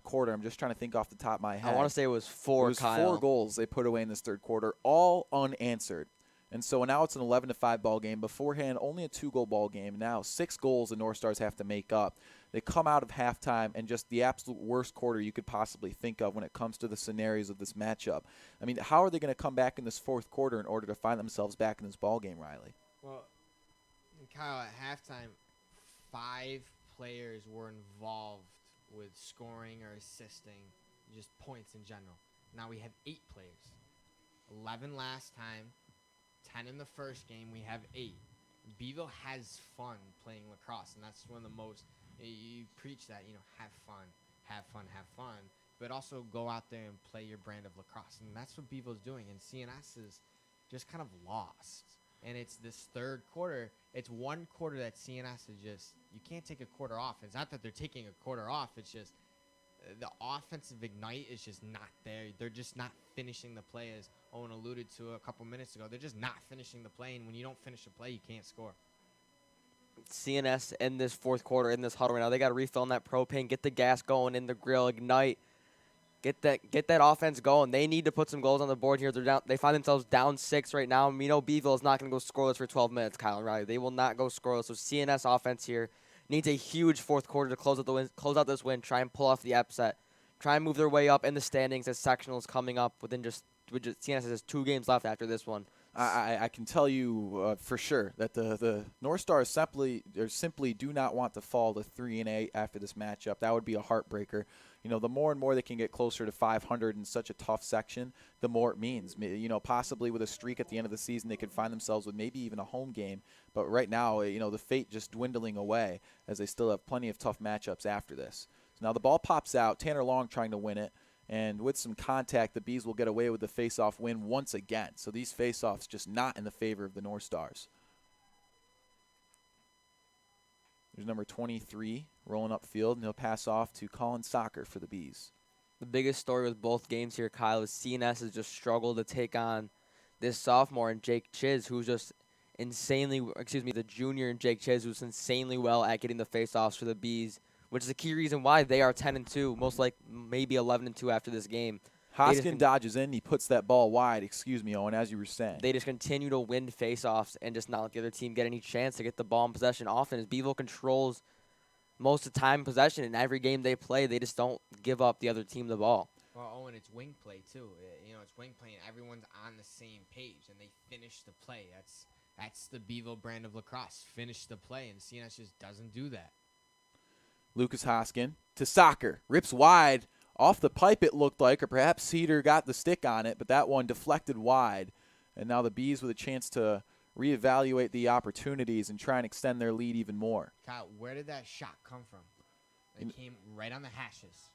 quarter? I'm just trying to think off the top of my head. I want to say it was 4, Kyle. 4 goals they put away in this third quarter, all unanswered. And so now it's an 11-5 ball game. Beforehand, only a 2-goal ball game. Now 6 goals the North Stars have to make up. They come out of halftime and just the absolute worst quarter you could possibly think of when it comes to the scenarios of this matchup. I mean, how are they going to come back in this fourth quarter in order to find themselves back in this ball game, Riley? Well, Kyle, at halftime, 5 players were involved with scoring or assisting, just points in general. Now we have 8 players. 11 last time, 10 in the first game, we have 8. Beeville has fun playing lacrosse, and that's one of the most, you preach that, have fun, but also go out there and play your brand of lacrosse. And that's what Beeville's doing, and CNS is just kind of lost. And it's this third quarter. It's one quarter that CNS is just, you can't take a quarter off. It's not that they're taking a quarter off. It's just the offensive ignite is just not there. They're just not finishing the play, as Owen alluded to a couple minutes ago. They're just not finishing the play, and when you don't finish a play, you can't score. CNS in this fourth quarter, in this huddle right now, they got to refill on that propane, get the gas going in the grill, ignite. Get that offense going. They need to put some goals on the board here. They find themselves down 6 right now. Beeville is not going to go scoreless for 12 minutes, Kyle and Riley. They will not go scoreless. So CNS offense here needs a huge fourth quarter to close out this win, try and pull off the upset, try and move their way up in the standings as sectionals coming up within CNS has 2 games left after this one. I can tell you for sure that the North Stars simply do not want to fall to 3-8 after this matchup. That would be a heartbreaker. The more and more they can get closer to 500 in such a tough section, the more it means. Possibly with a streak at the end of the season, they could find themselves with maybe even a home game. But right now, the fate just dwindling away as they still have plenty of tough matchups after this. So now the ball pops out. Tanner Long trying to win it. And with some contact, the Bees will get away with the face-off win once again. So these face-offs just not in the favor of the North Stars. There's number 23 rolling upfield, and he'll pass off to Colin Soccer for the Bees. The biggest story with both games here, Kyle, is CNS has just struggled to take on this sophomore and Jake Chiz, who's just the junior and Jake Chiz, who's insanely well at getting the face-offs for the Bees, which is a key reason why they are 10-2, most like maybe 11-2 after this game. Hoskin dodges in. He puts that ball wide. Owen, as you were saying. They just continue to win face-offs and just not let the other team get any chance to get the ball in possession often, as Beeville controls most of the time possession. In every game they play, they just don't give up the other team the ball. Well, Owen, it's wing play, too. It's wing play, and everyone's on the same page, and they finish the play. That's the Beeville brand of lacrosse. Finish the play, and CNS just doesn't do that. Lucas Hoskin to Soccer. Rips wide. Off the pipe, it looked like, or perhaps Cedar got the stick on it, but that one deflected wide. And now the Bees with a chance to reevaluate the opportunities and try and extend their lead even more. Kyle, where did that shot come from? It came right on the hashes.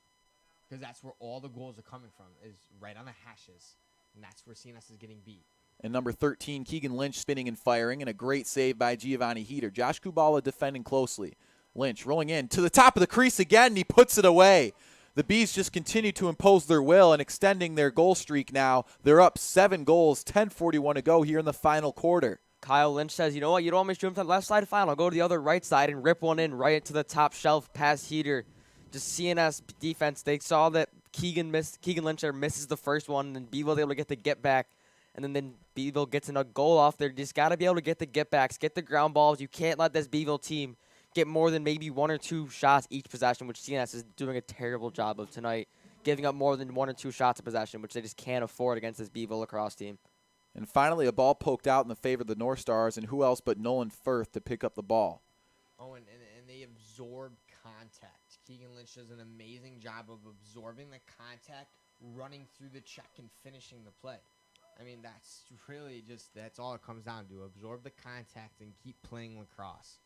Because that's where all the goals are coming from, is right on the hashes. And that's where CNS is getting beat. And number 13, Keegan Lynch spinning and firing, and a great save by Giovanni Heater. Josh Kubala defending closely. Lynch rolling in to the top of the crease again, and he puts it away. The Bees just continue to impose their will and extending their goal streak now. They're up 7 goals, 10:41 to go here in the final quarter. Kyle Lynch says, you know what, you don't want me to shoot him to the left side, fine. I'll go to the other right side and rip one in right into the top shelf past Heater. Just CNS defense, they saw that Keegan Lynch there misses the first one, and then Beeville's able to get the get back. And then Beeville gets in a goal off there. Just got to be able to get the get backs, get the ground balls. You can't let this Beeville team get more than maybe 1 or 2 shots each possession, which CNS is doing a terrible job of tonight, giving up more than 1 or 2 shots of possession, which they just can't afford against this Beeville lacrosse team. And finally, a ball poked out in the favor of the North Stars, and who else but Nolan Firth to pick up the ball. Oh, and they absorb contact. Keegan Lynch does an amazing job of absorbing the contact, running through the check, and finishing the play. I mean, that's really that's all it comes down to. Absorb the contact and keep playing lacrosse.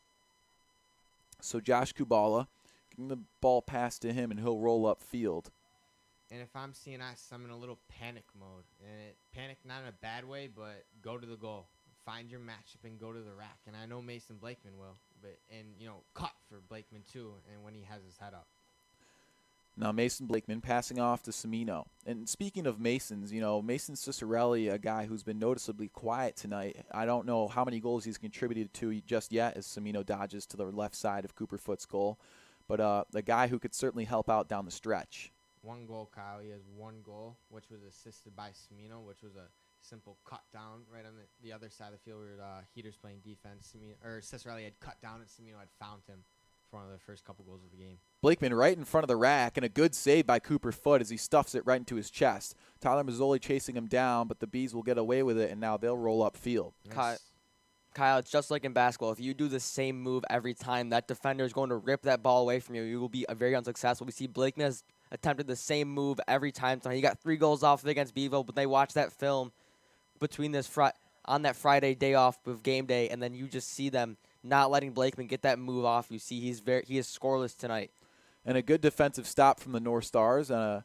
So Josh Kubala, getting the ball passed to him, and he'll roll up field. And if I'm CNS, I'm in a little panic mode. And panic not in a bad way, but go to the goal. Find your matchup and go to the rack. And I know Mason Blakeman will. Cut for Blakeman too, and when he has his head up. Now Mason Blakeman passing off to Cimino. And speaking of Masons, Mason Cicerelli, a guy who's been noticeably quiet tonight. I don't know how many goals he's contributed to just yet as Cimino dodges to the left side of Cooper Foot's goal. But a guy who could certainly help out down the stretch. 1 goal, Kyle. He has 1 goal, which was assisted by Cimino, which was a simple cut down right on the other side of the field where Heater's playing defense. Cicerelli had cut down and Cimino had found him for one of the first couple goals of the game. Blakeman right in front of the rack, and a good save by Cooper Foot as he stuffs it right into his chest. Tyler Mazzoli chasing him down, but the Bees will get away with it, and now they'll roll up field. Kyle, it's just like in basketball. If you do the same move every time, that defender is going to rip that ball away from you. You will be very unsuccessful. We see Blakeman has attempted the same move every time. He got 3 goals off of it against Beeville, but they watch that film between on that Friday day off with game day, and then you just see them not letting Blakeman get that move off. You see he is scoreless tonight. And a good defensive stop from the North Stars and a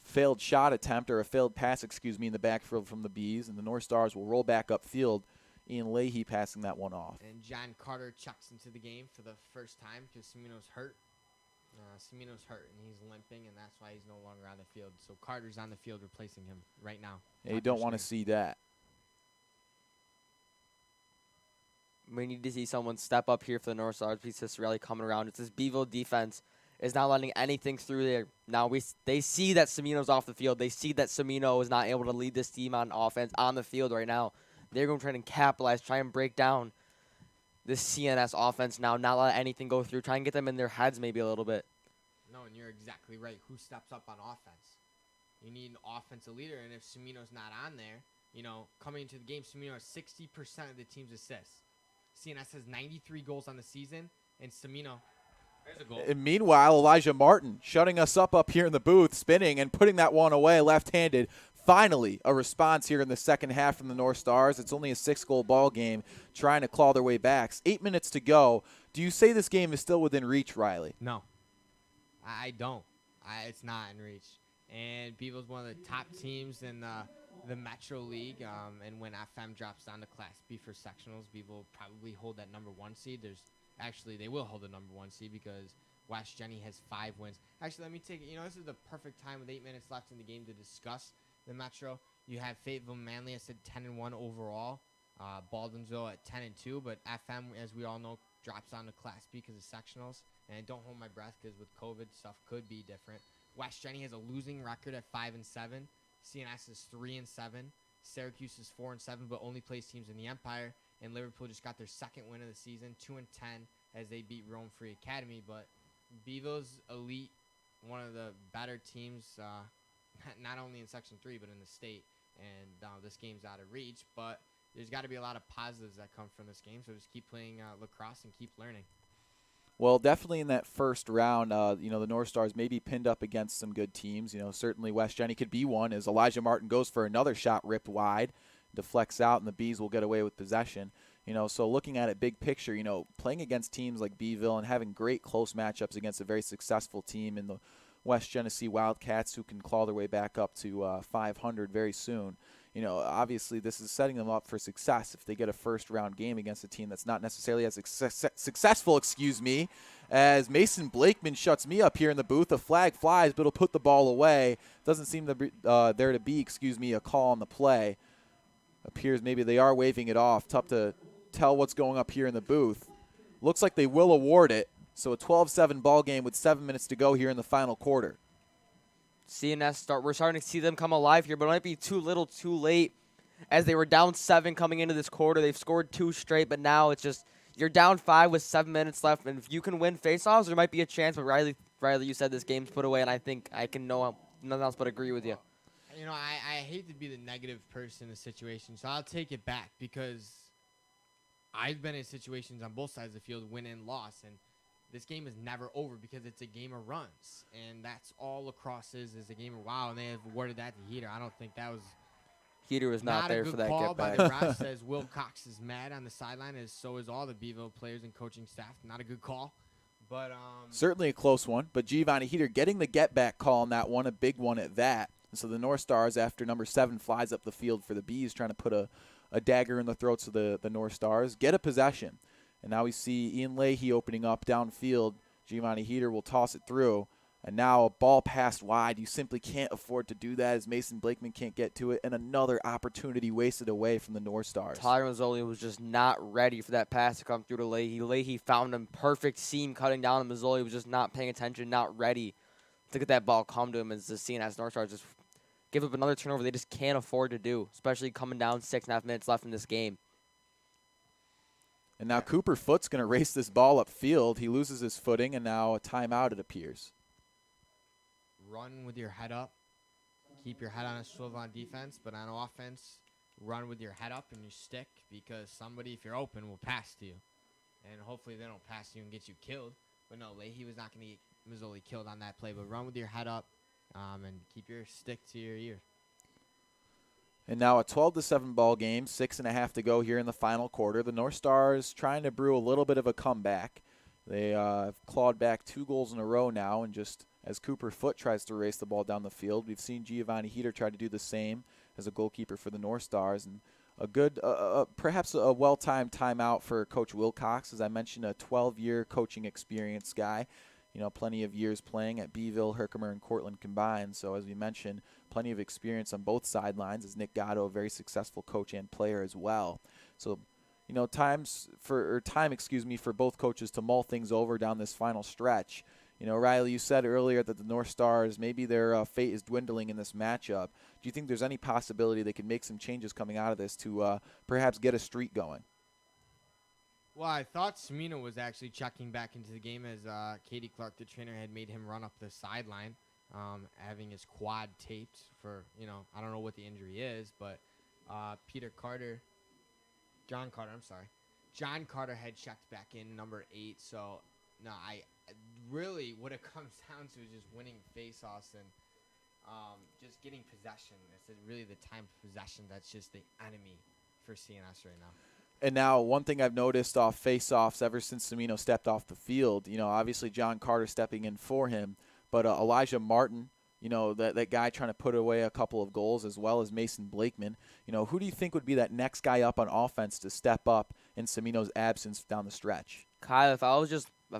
failed shot attempt, or a failed pass, in the backfield from the Bees, and the North Stars will roll back upfield. Ian Leahy passing that one off. And John Carter checks into the game for the first time because Cimino's hurt. Cimino's hurt, and he's limping, and that's why he's no longer on the field. So Carter's on the field replacing him right now. Yeah, you don't want to see that. We need to see someone step up here for the North Stars. Cicerelli coming around. It's this Beeville defense is not letting anything through there. Now they see that Cimino's off the field. They see that Cimino is not able to lead this team on offense on the field right now. They're going to try and capitalize, try and break down this CNS offense now, not let anything go through, try and get them in their heads maybe a little bit. No, and you're exactly right. Who steps up on offense? You need an offensive leader, and if Cimino's not on there, coming into the game, Cimino has 60% of the team's assists. CNS has 93 goals on the season, and Cimino, there's a goal. And meanwhile, Elijah Martin shutting us up here in the booth, spinning and putting that one away left-handed. Finally, a response here in the second half from the North Stars. It's only a 6-goal ball game, trying to claw their way back. 8 minutes to go. Do you say this game is still within reach, Riley? No, I don't. It's not in reach. And Beeville's one of the top teams in the Metro League. And when FM drops down to Class B for sectionals, Beeville will probably hold that number 1 seed. They will hold the number 1 seed because West Jenny has 5 wins. Actually, let me take it. This is the perfect time with 8 minutes left in the game to discuss the Metro. You have Fayetteville Manly, I said 10-1 overall. Baldwinsville at 10-2, but FM, as we all know, drops down to Class B because of sectionals. And don't hold my breath because with COVID, stuff could be different. West Jenny has a losing record at 5-7. CNS is 3-7. Syracuse is 4-7, but only plays teams in the Empire. And Liverpool just got their 2nd win of the season, 2-10, as they beat Rome Free Academy. But Beeville's elite, one of the better teams, not only in Section 3, but in the state. And this game's out of reach, but there's got to be a lot of positives that come from this game. So just keep playing lacrosse and keep learning. Well, definitely in that first round, the North Stars may be pinned up against some good teams. Certainly West Jenny could be one as Elijah Martin goes for another shot ripped wide, deflects out, and the Bees will get away with possession. So looking at it big picture, playing against teams like Beeville and having great close matchups against a very successful team in the West Genesee Wildcats who can claw their way back up to 500 very soon. Obviously this is setting them up for success if they get a first-round game against a team that's not necessarily as successful, as Mason Blakeman shuts me up here in the booth. A flag flies, but it'll put the ball away. Doesn't seem to be, there to be, a call on the play. Appears maybe they are waving it off. Tough to tell what's going up here in the booth. Looks like they will award it. So a 12-7 ball game with 7 minutes to go here in the final quarter. CNS we're starting to see them come alive here, but it might be too little too late. As they were down 7 coming into this quarter, they've scored 2 straight, but now it's just you're down 5 with 7 minutes left, and if you can win faceoffs, there might be a chance. But Riley, you said this game's put away, and I think I can nothing else but agree with you. I hate to be the negative person in the situation, so I'll take it back because I've been in situations on both sides of the field, win and loss, and this game is never over because it's a game of runs, and that's all lacrosse is a game of wow. And they have awarded that to Heater. I don't think that was. Heater was not there for that call get by back. the refs. As Will Cox is mad on the sideline, as so is all the Beeville players and coaching staff. Not a good call, But Certainly a close one, but Giovanni Heater getting the get-back call on that one, a big one at that. And so the North Stars, after number 7 flies up the field for the Bees, trying to put a dagger in the throats of the North Stars, get a possession. And now we see Ian Leahy opening up downfield. Giovanni Heater will toss it through. And now a ball passed wide. You simply can't afford to do that as Mason Blakeman can't get to it. And another opportunity wasted away from the North Stars. Tyler Mazzoli was just not ready for that pass to come through to Leahy. Leahy found him perfect seam cutting down, and Mazzoli was just not paying attention, not ready to get that ball come to him as the CNS North Stars just give up another turnover they just can't afford to do, especially coming down 6.5 minutes left in this game. And now Cooper Foot's going to race this ball upfield. He loses his footing, and now a timeout, it appears. Run with your head up. Keep your head on a swivel on defense, but on offense, run with your head up and your stick, because somebody, if you're open, will pass to you. And hopefully they don't pass you and get you killed. But no, Leahy was not going to get Mazzoli killed on that play. But run with your head up and keep your stick to your ear. And now a 12-7 ball game, 6.5 to go here in the final quarter. The North Stars trying to brew a little bit of a comeback. They have clawed back 2 goals in a row now, and just as Cooper Foot tries to race the ball down the field, we've seen Giovanni Heater try to do the same as a goalkeeper for the North Stars. And a good, perhaps a well-timed timeout for Coach Wilcox. As I mentioned, a 12-year coaching experience guy. You know, plenty of years playing at Beeville, Herkimer, and Cortland combined. So as we mentioned, plenty of experience on both sidelines, as Nick Gatto, a very successful coach and player as well. So, you know, time for both coaches to mull things over down this final stretch. You know, Riley, you said earlier that the North Stars, maybe their fate is dwindling in this matchup. Do you think there's any possibility they could make some changes coming out of this to perhaps get a streak going? Well, I thought Semino was actually checking back into the game as Katie Clark, the trainer, had made him run up the sideline, having his quad taped for, you know, I don't know what the injury is, but John Carter had checked back in, number 8. So, no, I really, what it comes down to is just winning face-offs and just getting possession. It's really the time of possession that's just the enemy for CNS right now. And now one thing I've noticed off face-offs ever since Semino stepped off the field, you know, obviously John Carter stepping in for him, but Elijah Martin, you know, that guy trying to put away a couple of goals, as well as Mason Blakeman. You know, who do you think would be that next guy up on offense to step up in Semino's absence down the stretch? Kyle, if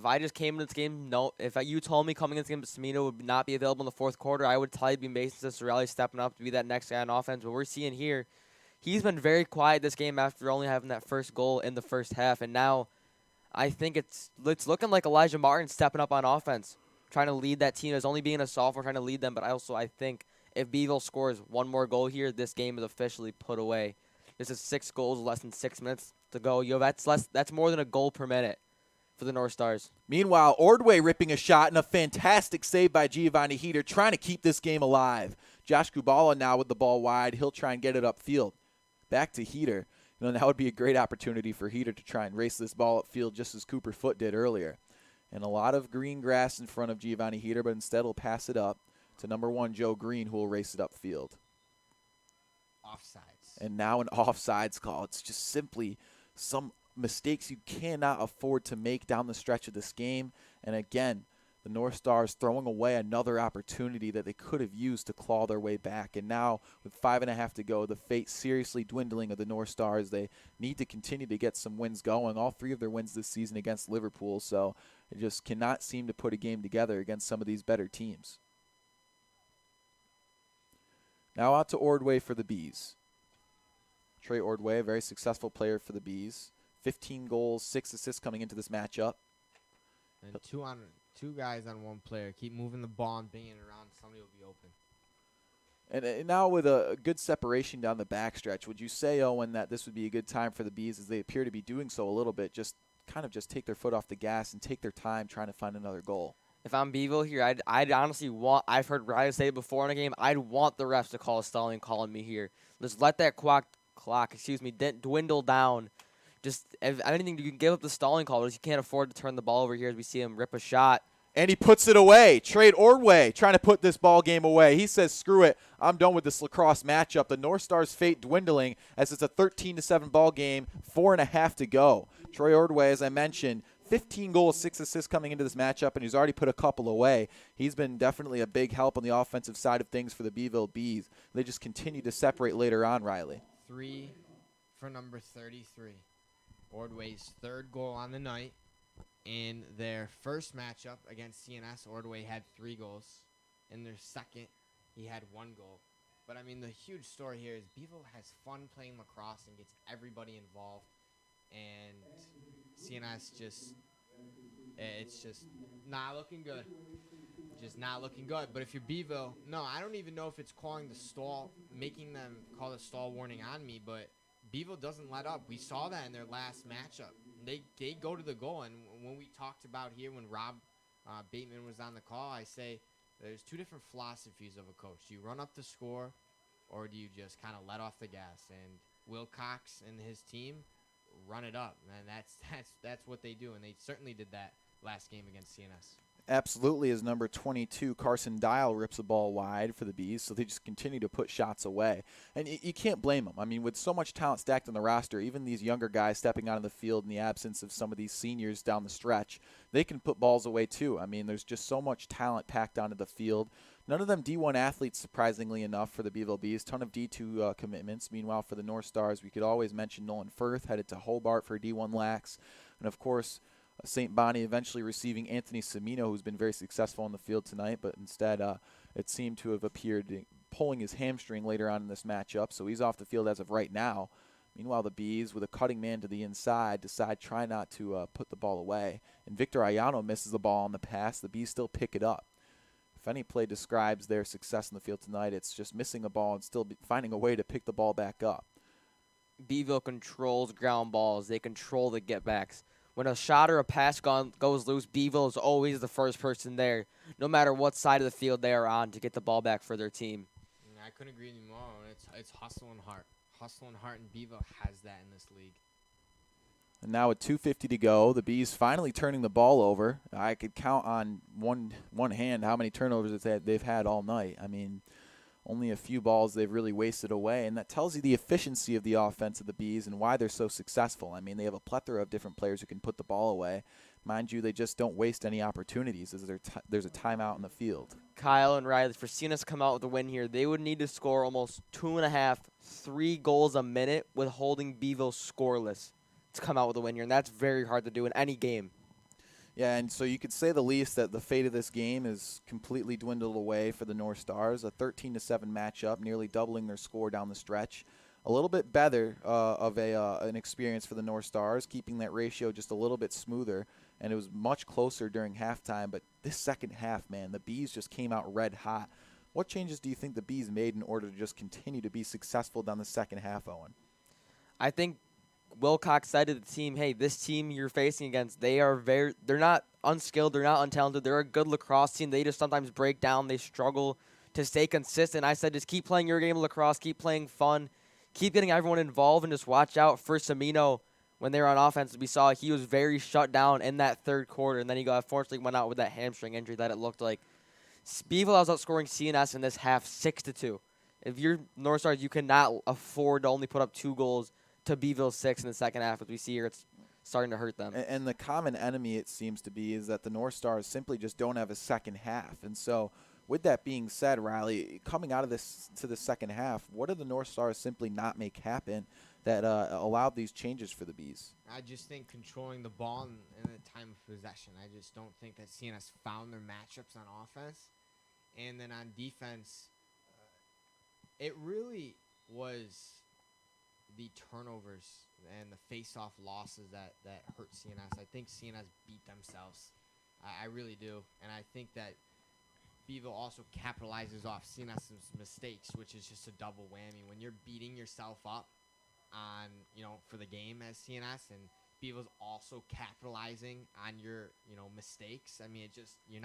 I just came into this game, if you told me coming into this game that Semino would not be available in the fourth quarter, I would tell you to be Mason Cicerelli stepping up to be that next guy on offense. But we're seeing here, he's been very quiet this game after only having that first goal in the first half. And now I think it's looking like Elijah Martin stepping up on offense, trying to lead that team as only being a sophomore, trying to lead them. But I think if Beeville scores one more goal here, this game is officially put away. This is 6 goals, less than 6 minutes to go. That's more than a goal per minute for the North Stars. Meanwhile, Ordway ripping a shot and a fantastic save by Giovanni Heater, trying to keep this game alive. Josh Kubala now with the ball wide. He'll try and get it upfield. Back to Heater. You know, that would be a great opportunity for Heater to try and race this ball upfield just as Cooper Foot did earlier. And a lot of green grass in front of Giovanni Heater, but instead he'll pass it up to number 1, Joe Green, who will race it upfield. Offsides. And now an offsides call. It's just simply some mistakes you cannot afford to make down the stretch of this game. And again, the North Stars throwing away another opportunity that they could have used to claw their way back. And now with 5.5 to go, the fate seriously dwindling of the North Stars. They need to continue to get some wins going. All 3 of their wins this season against Liverpool. So they just cannot seem to put a game together against some of these better teams. Now out to Ordway for the Bees. Trey Ordway, a very successful player for the Bees. 15 goals, 6 assists coming into this matchup. And two guys on one player. Keep moving the ball and banging it around. Somebody will be open. And now with a good separation down the backstretch, would you say, Owen, that this would be a good time for the Bees, as they appear to be doing so a little bit, just take their foot off the gas and take their time trying to find another goal? If I'm Beeville here, I'd honestly want, I've heard Ryan say it before in a game, I'd want the refs to call a stalling call on me here. Just let that clock dwindle down. Just, if anything, you can give up the stalling call, but you can't afford to turn the ball over here as we see him rip a shot. And he puts it away. Trey Ordway trying to put this ball game away. He says, screw it, I'm done with this lacrosse matchup. The North Stars' fate dwindling as it's a 13-7 ball game, 4.5 to go. Troy Ordway, as I mentioned, 15 goals, 6 assists coming into this matchup, and he's already put a couple away. He's been definitely a big help on the offensive side of things for the Beeville Bees. They just continue to separate later on, Riley. 3 for number 33. Ordway's third goal on the night. In their first matchup against CNS, Ordway had 3 goals. In their second, he had 1 goal. But, I mean, the huge story here is Beeville has fun playing lacrosse and gets everybody involved. And CNS it's just not looking good. Just not looking good. But if you're Beeville, no, I don't even know if it's calling the stall, making them call the stall warning on me, but Beeville doesn't let up. We saw that in their last matchup. They go to the goal, and when we talked about here when Rob Bateman was on the call, I say there's 2 different philosophies of a coach. Do you run up the score, or do you just kind of let off the gas? And Wilcox and his team run it up, and that's what they do, and they certainly did that last game against CNS. Absolutely, as number 22, Carson Dial, rips the ball wide for the Bees, so they just continue to put shots away. And you can't blame them. I mean, with so much talent stacked on the roster, even these younger guys stepping out of the field in the absence of some of these seniors down the stretch, they can put balls away too. I mean, there's just so much talent packed onto the field. None of them D1 athletes, surprisingly enough, for the Beeville Bees. Ton of D2 commitments. Meanwhile, for the North Stars, we could always mention Nolan Firth, headed to Hobart for D1 Lax. And, of course, St. Bonnie eventually receiving Anthony Semino, who's been very successful on the field tonight, but instead it seemed to have appeared pulling his hamstring later on in this matchup, so he's off the field as of right now. Meanwhile, the Bees, with a cutting man to the inside, decide try not to put the ball away. And Victor Ayano misses the ball on the pass. The Bees still pick it up. If any play describes their success in the field tonight, it's just missing a ball and still finding a way to pick the ball back up. Beeville controls ground balls. They control the getbacks. When a shot or a pass goes loose, Beeville is always the first person there, no matter what side of the field they are on, to get the ball back for their team. I couldn't agree with you more. It's hustle and heart. Hustle and heart, and Beeville has that in this league. And now with 2:50 to go, the Bees finally turning the ball over. I could count on one hand how many turnovers they've had all night. I mean, only a few balls they've really wasted away, and that tells you the efficiency of the offense of the Bees and why they're so successful. I mean, they have a plethora of different players who can put the ball away. Mind you, they just don't waste any opportunities as there's a timeout in the field. Kyle and Riley, for seeing us come out with a win here, they would need to score almost 2.5, 3 goals a minute with holding Beeville scoreless to come out with a win here, and that's very hard to do in any game. Yeah, and so you could say the least that the fate of this game is completely dwindled away for the North Stars. A 13-7 matchup, nearly doubling their score down the stretch. A little bit better of an experience for the North Stars, keeping that ratio just a little bit smoother, and it was much closer during halftime. But this second half, man, the Bees just came out red hot. What changes do you think the Bees made in order to just continue to be successful down the second half, Owen? I think Wilcox said to the team, hey, this team you're facing against, they're not unskilled, they're not untalented, they're a good lacrosse team. They just sometimes break down, they struggle to stay consistent. I said, just keep playing your game of lacrosse, keep playing fun, keep getting everyone involved, and just watch out for Semino when they were on offense. We saw he was very shut down in that third quarter, and then he unfortunately went out with that hamstring injury that it looked like. Beeville was outscoring CNS in this half 6-2. If you're North Stars, you cannot afford to only put up 2 goals to Beeville 6 in the second half. As we see here, it's starting to hurt them. And the common enemy, it seems to be, is that the North Stars simply just don't have a second half. And so with that being said, Riley, coming out of this to the second half, what did the North Stars simply not make happen that allowed these changes for the Bees? I just think controlling the ball in the time of possession. I just don't think that CNS found their matchups on offense. And then on defense, it really was the turnovers and the face-off losses that hurt CNS. I think CNS beat themselves. I really do. And I think that Beeville also capitalizes off CNS's mistakes, which is just a double whammy. When you're beating yourself up on, for the game as CNS, and Beeville's also capitalizing on your, mistakes. I mean, you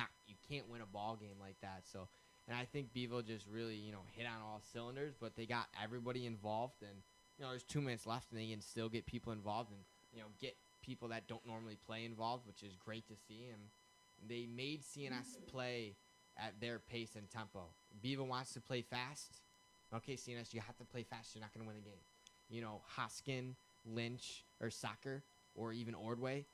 can't win a ball game like that. So, and I think Beeville just really, hit on all cylinders, but they got everybody involved, and there's 2 minutes left, and they can still get people involved and, get people that don't normally play involved, which is great to see. And they made CNS play at their pace and tempo. Beeville wants to play fast. Okay, CNS, you have to play fast. You're not going to win the game. Hoskin, Lynch, or Soccer, or even Ordway,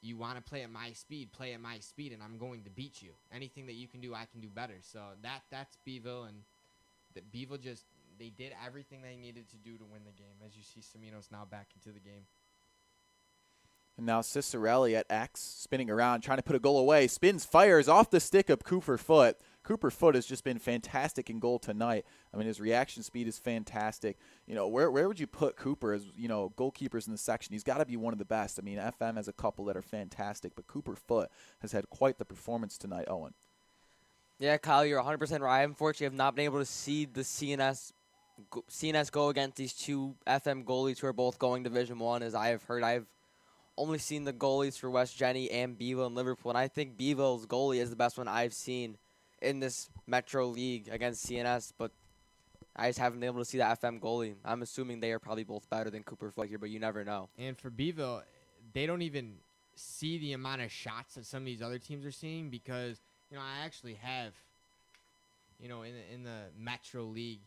you want to play at my speed, and I'm going to beat you. Anything that you can do, I can do better. So that's Beeville, and Beeville they did everything they needed to do to win the game. As you see, Semino's now back into the game. And now Cicero at X, spinning around, trying to put a goal away. Spins, fires off the stick of Cooper Foote. Cooper Foote has just been fantastic in goal tonight. I mean, his reaction speed is fantastic. You know, where would you put Cooper as, you know, goalkeepers in the section? He's got to be one of the best. I mean, FM has a couple that are fantastic, but Cooper Foote has had quite the performance tonight, Owen. Yeah, Kyle, you're 100% right. I unfortunately have not been able to see the CNS go against these two FM goalies who are both going Division I. As I have heard, I've only seen the goalies for West Jenny and Beeville and Liverpool, and I think Beeville's goalie is the best one I've seen in this Metro League against CNS, but I just haven't been able to see the FM goalie. I'm assuming they are probably both better than Cooper Foote here, but you never know. And for Beeville, they don't even see the amount of shots that some of these other teams are seeing because, you know, I actually have, you know, in the Metro League,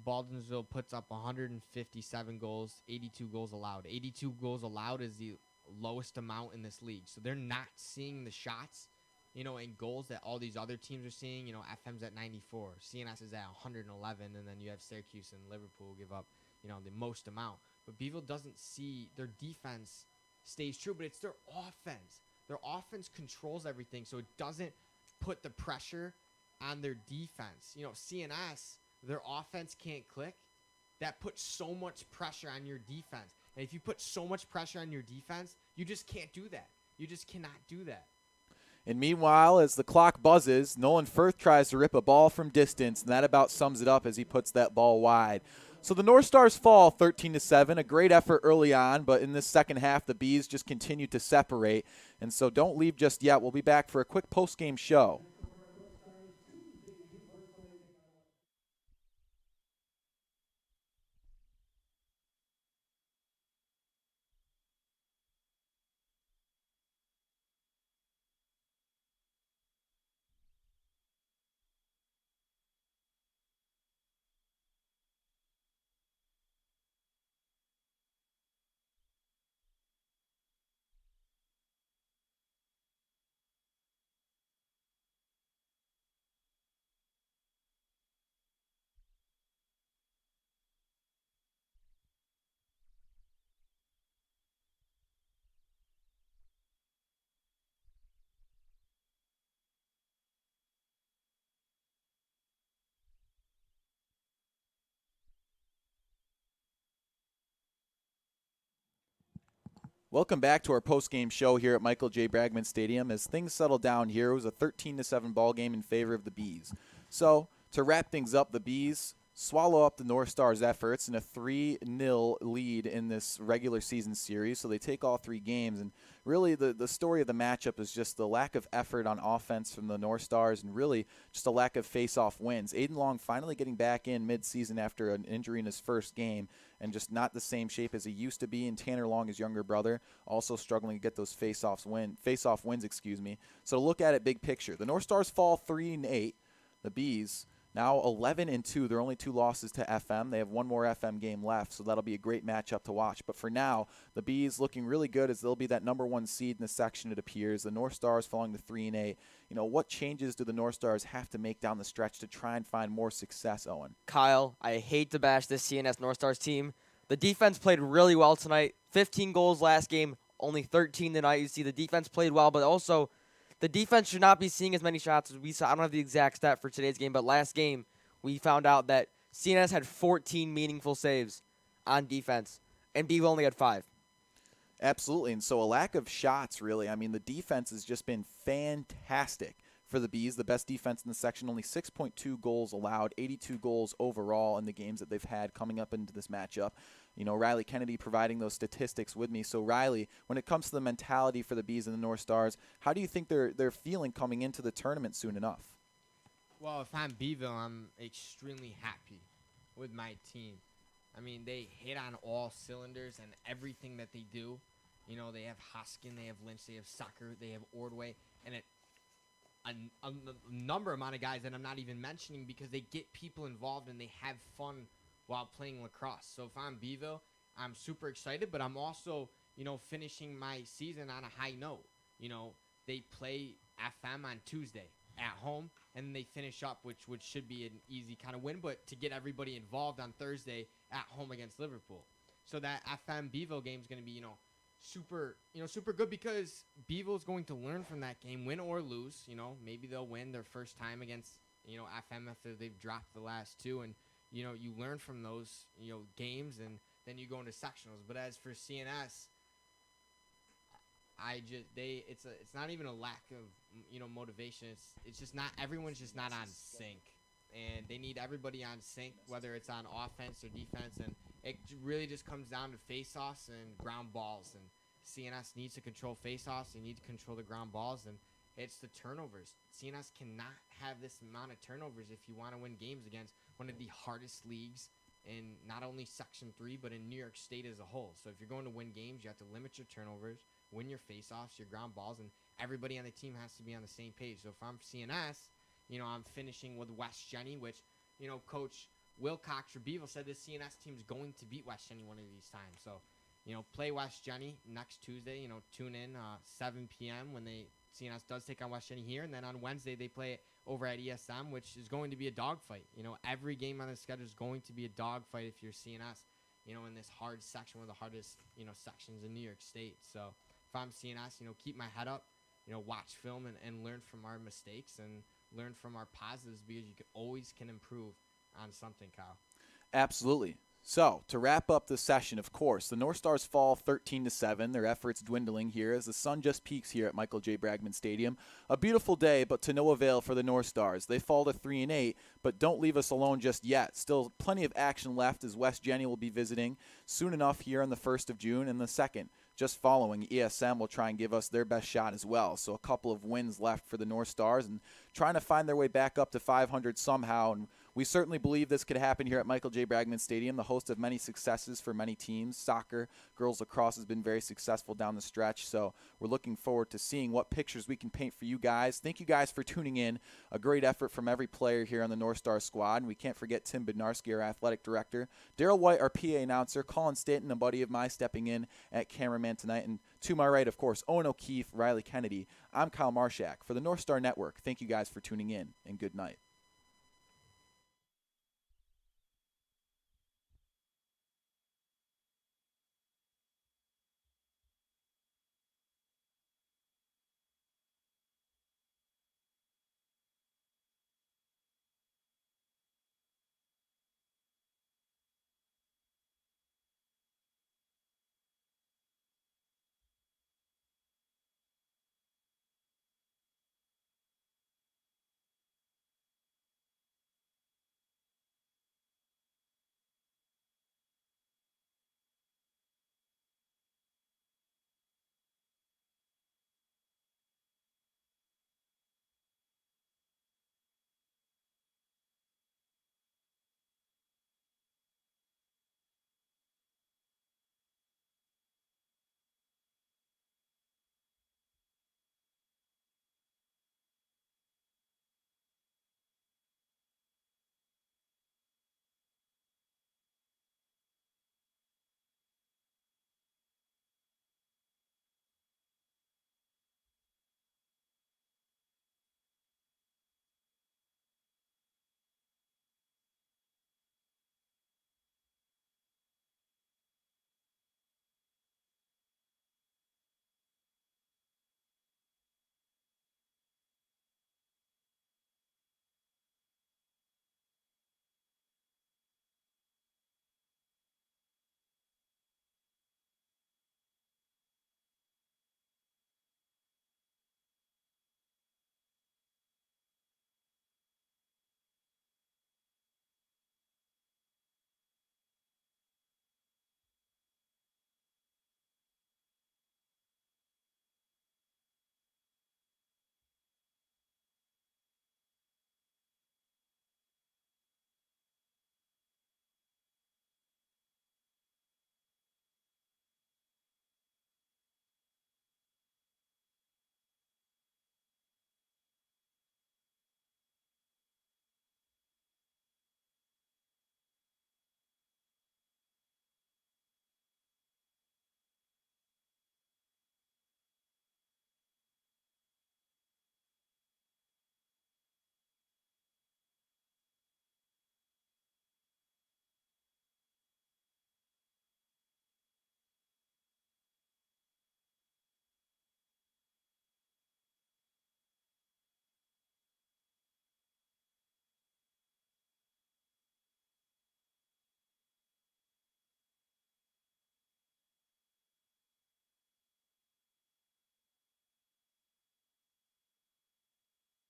Baldwinsville puts up 157 goals, 82 goals allowed. 82 goals allowed is the lowest amount in this league. So they're not seeing the shots, you know, and goals that all these other teams are seeing. You know, FM's at 94, CNS is at 111, and then you have Syracuse and Liverpool give up, you know, the most amount. But Beeville doesn't see their defense stays true, but it's their offense. Their offense controls everything, so it doesn't put the pressure on their defense. You know, CNS, their offense can't click. That puts so much pressure on your defense. And if you put so much pressure on your defense, you just can't do that. You just cannot do that. And meanwhile, as the clock buzzes, Nolan Firth tries to rip a ball from distance, and that about sums it up as he puts that ball wide. So the North Stars fall 13-7, a great effort early on, but in this second half, the Bees just continue to separate. And so don't leave just yet. We'll be back for a quick post-game show. Welcome back to our post-game show here at Michael J. Bragman Stadium. As things settle down here, it was a 13-7 ball game in favor of the Bees. So, to wrap things up, the Bees swallow up the North Stars' efforts in a 3-0 lead in this regular season series. So they take all three games. And really the story of the matchup is just the lack of effort on offense from the North Stars and really just a lack of face-off wins. Aiden Long finally getting back in mid-season after an injury in his first game and just not the same shape as he used to be. And Tanner Long, his younger brother, also struggling to get those face-off wins. So to look at it big picture, the North Stars fall 3-8. The Bees now 11-2. They're only 2 losses to FM. They have one more FM game left, so that'll be a great matchup to watch. But for now, the Bees looking really good as they'll be that number 1 seed in the section, it appears. The North Stars falling to 3-8. You know, what changes do the North Stars have to make down the stretch to try and find more success, Owen? Kyle, I hate to bash this CNS North Stars team. The defense played really well tonight. 15 goals last game, only 13 tonight. You see the defense played well, but also the defense should not be seeing as many shots as we saw. I don't have the exact stat for today's game, but last game we found out that CNS had 14 meaningful saves on defense, and Beeville only had 5. Absolutely, and so a lack of shots, really. I mean, the defense has just been fantastic for the Bees. The best defense in the section, only 6.2 goals allowed, 82 goals overall in the games that they've had coming up into this matchup. You know, Riley Kennedy providing those statistics with me. So, Riley, when it comes to the mentality for the Bees and the North Stars, how do you think they're feeling coming into the tournament soon enough? Well, if I'm Beeville, I'm extremely happy with my team. I mean, they hit on all cylinders and everything that they do. You know, they have Hoskin, they have Lynch, they have Sucker, they have Ordway, and a number amount of guys that I'm not even mentioning because they get people involved and they have fun while playing lacrosse. So if I'm Beeville, I'm super excited, but I'm also, finishing my season on a high note. They play FM on Tuesday at home, and then they finish up, which should be an easy kind of win, but to get everybody involved on Thursday at home against Liverpool. So that FM Beeville game is going to be, super good, because Beeville is going to learn from that game, win or lose. Maybe they'll win their first time against, FM after they've dropped the last two, and you learn from those, games, and then you go into sectionals. But as for CNS, it's not even a lack of motivation. It's just not, everyone's just not on sync, and they need everybody on sync, whether it's on offense or defense, and it really just comes down to face-offs and ground balls. And CNS needs to control face-offs. They need to control the ground balls, and it's the turnovers. CNS cannot have this amount of turnovers if you want to win games against one of the hardest leagues in not only Section 3, but in New York State as a whole. So if you're going to win games, you have to limit your turnovers, win your face-offs, your ground balls, and everybody on the team has to be on the same page. So if I'm CNS, I'm finishing with West Jenny, which, Coach Wilcox Beeville said this CNS team is going to beat West Jenny one of these times. So, play West Jenny next Tuesday. Tune in 7 p.m. when CNS does take on West Jenny here. And then on Wednesday, they play it over at ESM, which is going to be a dogfight. Every game on the schedule is going to be a dogfight if you're CNS, in this hard section, one of the hardest, sections in New York State. So if I'm CNS, keep my head up, watch film and learn from our mistakes and learn from our positives, because you always can improve on something, Kyle. Absolutely. So, to wrap up the session, of course, the North Stars fall 13-7. Their efforts dwindling here as the sun just peaks here at Michael J. Bragman Stadium. A beautiful day, but to no avail for the North Stars. They fall to 3-8, but don't leave us alone just yet. Still plenty of action left, as West Jenny will be visiting soon enough here on the 1st of June, and the 2nd. Just following, ESM will try and give us their best shot as well. So a couple of wins left for the North Stars and trying to find their way back up to 500 somehow. And we certainly believe this could happen here at Michael J. Bragman Stadium, the host of many successes for many teams. Soccer, girls lacrosse has been very successful down the stretch. So we're looking forward to seeing what pictures we can paint for you guys. Thank you guys for tuning in. A great effort from every player here on the North Star squad. And we can't forget Tim Bednarski, our athletic director, Daryl White, our PA announcer, Colin Stanton, a buddy of mine, stepping in at cameraman tonight. And to my right, of course, Owen O'Keefe, Riley Kennedy. I'm Kyle Marshak for the North Star Network. Thank you guys for tuning in, and good night.